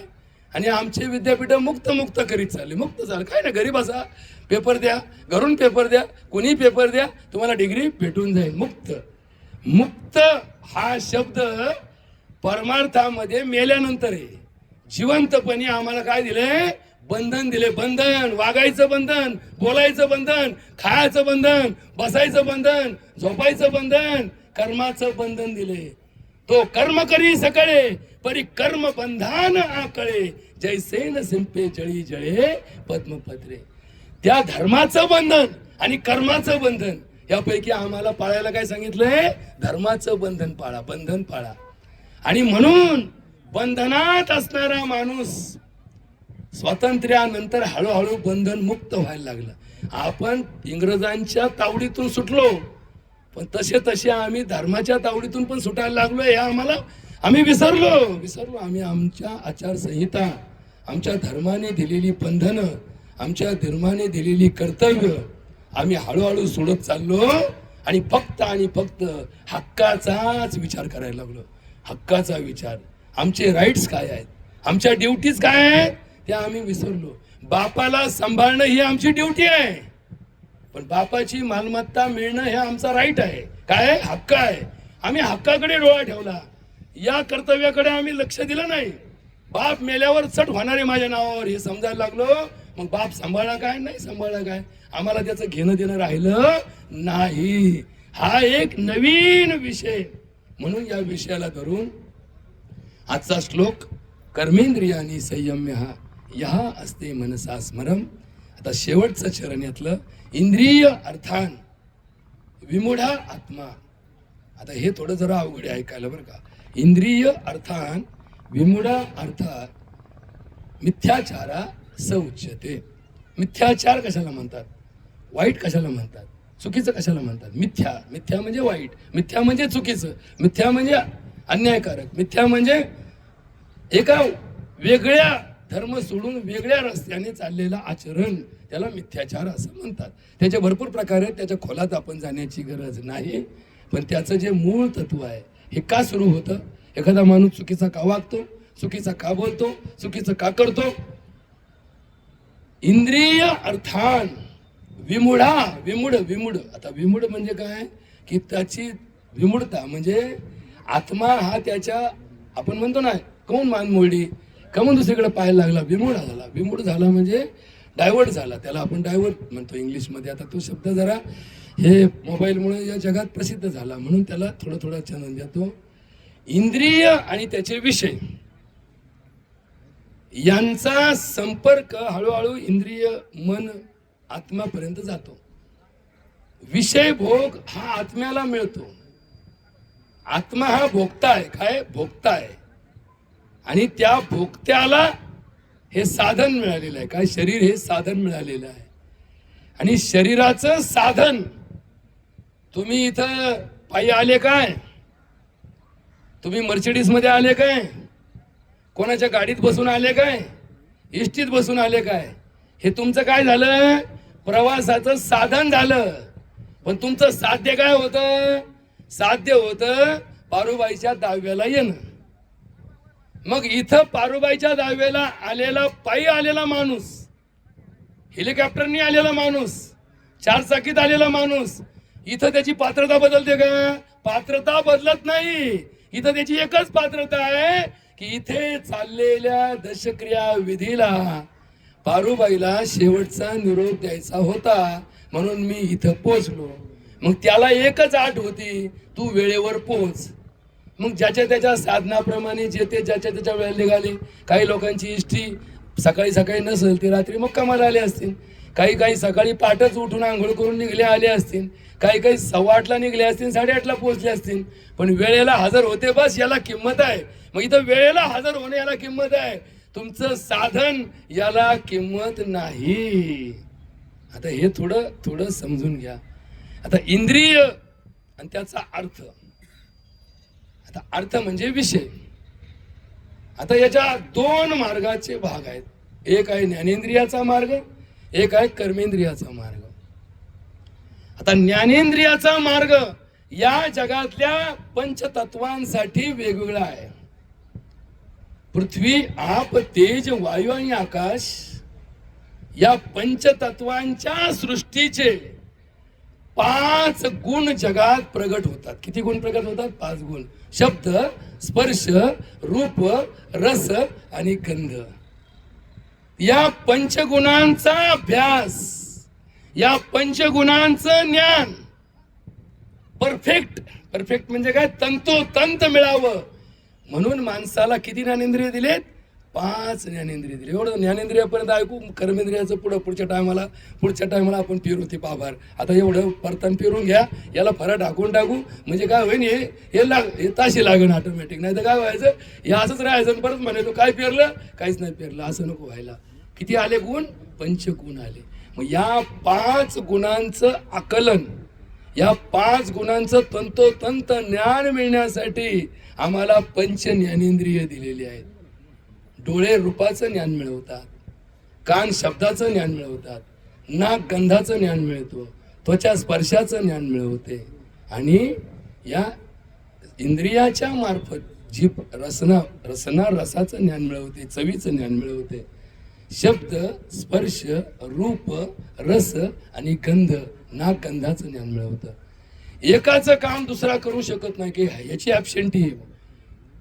आणि आमचे विद्यापीठ मुक्त करीत चालले. मुक्त झालं काय ना, घरी बसा, पेपर द्या, घरून पेपर द्या, कोणी पेपर द्या, तुम्हाला डिग्री भेटून जाईल. मुक्त हा शब्द परमार्थामध्ये मेल्यानंतर आहे. जिवंतपणी आम्हाला काय दिले? बंधन दिले. बंधन, वागायचं बंधन, बोलायचं बंधन, खायचं बंधन, बसायचं बंधन, झोपायचं बंधन, कर्माचं बंधन दिले. तो कर्म करी सकळे परी कर्म बंधान आकळे, जैसे न सिंपे जळी जळे पद्मपत्रे. त्या धर्माचं बंधन आणि कर्माचं बंधन यापैकी आम्हाला पाळायला काय सांगितलंय? धर्माचं बंधन पाळा, बंधन पाळा. आणि म्हणून बंधनात असणारा माणूस स्वातंत्र्यानंतर हळूहळू बंधन मुक्त व्हायला लागला. आपण इंग्रजांच्या तावडीतून सुटलो, पण तसे आम्ही धर्माच्या तावडीतून पण सुटायला लागलो. हे आम्ही विसरलो. आम्ही आमच्या आचारसंहिता, आमच्या धर्माने दिलेली बंधनं, आमच्या धर्माने दिलेली कर्तव्य आम्ही हळूहळू सोडत चाललो आणि फक्त हक्काचाच विचार करायला लागलो. हक्काचा विचार, आमचे राईट्स काय आहेत, आमच्या ड्युटीज काय आहेत, त्या आम्ही विसरलो. बापाला सांभाळणं ही आमची ड्युटी आहे, पण बापाची मालमत्ता मिळणं हे आमचा राईट आहे. काय? हक्क आहे. आम्ही हक्काकडे डोळा ठेवला, या कर्तव्याकडे आम्ही लक्ष दिलं नाही. बाप मेल्यावर चट होणारे माझ्या नावावर हे समजायला लागलो. मग बाप सांभाळला काय, नाही सांभाळला काय, आम्हाला त्याचं घेणं देणं राहिलं नाही. हा एक नवीन विषय. म्हणून या विषयाला धरून आजचा श्लोक, कर्मेंद्रियानी संयम्य यहा असते मनसा स्मरम. आता शेवटचं चरण यातलं, इंद्रिय अर्थान विमूढा आत्मा. आता हे थोडं जरा अवघड आहे ऐकायला बरं का. इंद्रिय अर्थान विमूढा अर्थात मिथ्याचारा स उच्यते. मिथ्याचार कशाला म्हणतात? वाईट कशाला म्हणतात? चुकीचं कशाला म्हणतात? मिथ्या. मिथ्या म्हणजे वाईट, मिथ्या म्हणजे चुकीचं, मिथ्या म्हणजे अन्यायकारक, मिथ्या म्हणजे एका वेगळ्या धर्म सोडून वेगळ्या रस्त्याने चाललेलं आचरण, त्याला मिथ्याचार असं म्हणतात. त्याचे भरपूर प्रकार आहेत, त्याच्या खोलात आपण जाण्याची गरज नाही. पण त्याचं जे मूळ तत्व आहे, हे का सुरू होतं? एखादा माणूस चुकीचा का वागतो, चुकीचा का बोलतो, चुकीचं का करतो? इंद्रिय अर्थान विमुढा. विमुड आता विमुड म्हणजे काय की त्याची विमुडता म्हणजे आत्मा हा त्याच्या, आपण म्हणतो ना कोण मान मोडली, कमून दुसरीकडे पाहायला लागला, विमुड झाला. विमुड झाला म्हणजे डायव्हर्ट झाला, त्याला आपण डायव्हर्ट म्हणतो इंग्लिशमध्ये. आता तो शब्द जरा हे मोबाईलमुळे या जगात प्रसिद्ध झाला म्हणून त्याला थोडं चलन देतो. इंद्रिय आणि त्याचे विषय यांचा संपर्क हळूहळू इंद्रिय मन आत्मापर्यंत जातो. विषय भोग हा आत्म्याला मिळतो. आत्मा हा भोगता आहे. काय भोगता आहे? आणि त्या भोगत्याला हे साधन मिळालेलं आहे. काय? शरीर हे साधन मिळालेलं आहे. आणि शरीराचं साधन, तुम्ही इथं पायी आले काय? तुम्ही मर्सिडीज मध्ये आले काय? कोणाच्या गाडीत बसून आले काय? इष्टीत बसून आले काय? हे तुमचं काय झालं? प्रवासाचं साधन झालं. पण तुमचं साध्य काय होतं? साध्य होतं पारुबाईच्या दहाव्याला येणं. मग इथं पारुबाईच्या दहाव्याला आलेला, पायी आलेला माणूस, हेलिकॉप्टरनी आलेला माणूस, चारचाकीत आलेला माणूस, इथं त्याची पात्रता बदलते का? पात्रता बदलत नाही. इथं त्याची एकच पात्रता आहे की इथे चाललेल्या दशक्रिया विधीला पारुबाईला शेवटचा निरोप द्यायचा होता म्हणून मी इथं पोहोचलो. मग त्याला एकच आठ होती, तू वेळेवर पोहोच. मग ज्याच्या त्याच्या साधनाप्रमाणे जे ते ज्याच्या त्याच्या वेळेला निघाले. काही लोकांची इष्टी सकाळी नसेल, ती रात्री मग कामाला आले असतील. काही सकाळी पाठच उठून आंघोळ करून निघले आले असतील. काही 8:15ला निघले असतील, 8:30ला पोहोचले असतील. पण वेळेला हजर होते, बस याला किंमत आहे. मग इथं वेळेला हजर होणे याला किंमत आहे. तुमचं साधन याला किंमत नाही. आता हे थोडं समजून घ्या. आता इंद्रिय आणि त्याचा अर्थ. आता अर्थ म्हणजे विषय. आता याच्या दोन मार्गाचे भाग आहेत. एक आहे ज्ञानेंद्रियाचा मार्ग, एक आहे कर्मेंद्रियाचा मार्ग. आता ज्ञानेंद्रियाचा मार्ग या जगातल्या पंचतत्वांसाठी वेगवेगळा आहे. पृथ्वी, आप, तेज, वायू आणि आकाश या पंचतत्वांच्या सृष्टीचे 5 गुण जगात प्रगट होतात. किती गुण प्रगट होतात? 5 गुण. शब्द, स्पर्श, रूप, रस आणि गंध. या पंचगुणांचा अभ्यास, या पंचगुणांचं ज्ञान परफेक्ट म्हणजे काय? तंतोतंत मिळावं म्हणून माणसाला किती ज्ञानेंद्रिय दिलेत? 5 ज्ञानेंद्रिय दिले. एवढं ज्ञानेंद्रियापर्यंत ऐकू. कर्मेंद्रियाचं पुढच्या टायमाला आपण पेरू ते पाभार. आता एवढं परतान पेरून घ्या, याला फरा टाकून टाकू म्हणजे काय होईल? हे ताशी लागण ऑटोमॅटिक. नाही तर काय व्हायचं? हे असंच राहायचं. परत म्हणायचो काय पेरलं? काहीच नाही पेरलं. असं नको व्हायला. किती आले गुण? 5 गुण आले. मग या 5 गुणांचं आकलन, या 5 गुणांचं तंतोतंत ज्ञान मिळण्यासाठी आम्हाला पंच ज्ञानेंद्रिय दिलेली आहेत. डोळे रूपाचं ज्ञान मिळवतात, कान शब्दाचं ज्ञान मिळवतात, नाक गंधाचं ज्ञान मिळतो, त्वचा स्पर्शाचं ज्ञान मिळवते आणि या इंद्रियाच्या मार्फत जीभ रसना रसाचं ज्ञान मिळवते, चवीचं ज्ञान मिळवते. शब्द, स्पर्श, रूप, रस आणि गंध, नाक गंधाचं ज्ञान मिळवतं. एकाचं काम दुसरा करू शकत नाही की याची ॲबसेंटी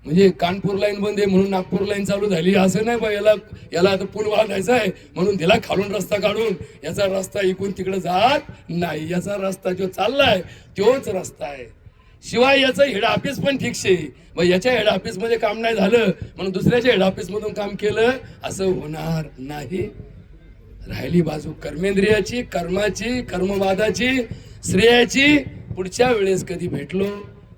म्हणजे कानपूर लाईन बंद आहे म्हणून नागपूर लाईन चालू झाली असं नाही. बा याला आता पूल वाढायचा आहे म्हणून तिला खालून रस्ता काढून याचा रस्ता इकून तिकडे जात नाही. याचा रस्ता जो चाललाय तोच रस्ता आहे. शिवाय याचं हेड ऑफिस पण फिक्स आहे. मग याच्या हेड ऑफिस मध्ये काम नाही झालं म्हणून दुसऱ्याच्या हेड ऑफिस मधून काम केलं असं होणार नाही. राहिली बाजू कर्मेंद्रियाची, कर्माची, कर्मवादाची, श्रेयाची, पुढच्या वेळेस कधी भेटलो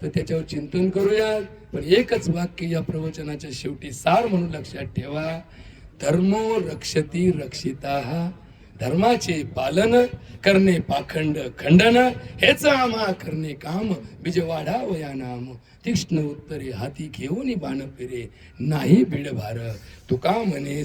तर त्याच्यावर चिंतन करूया. पण एकच वाक्य या प्रवचनाच्या शेवटी सार म्हणून लक्षात ठेवा. धर्मो रक्षती रक्षिताः, धर्माचे पालन करणे पाखंड खंडन हेच आम्हा करणे काम बीज वाढावया नाम तीक्ष्ण उत्तरे हाती घेऊन बाण फिरे नाही बीड भार तुका म्हणे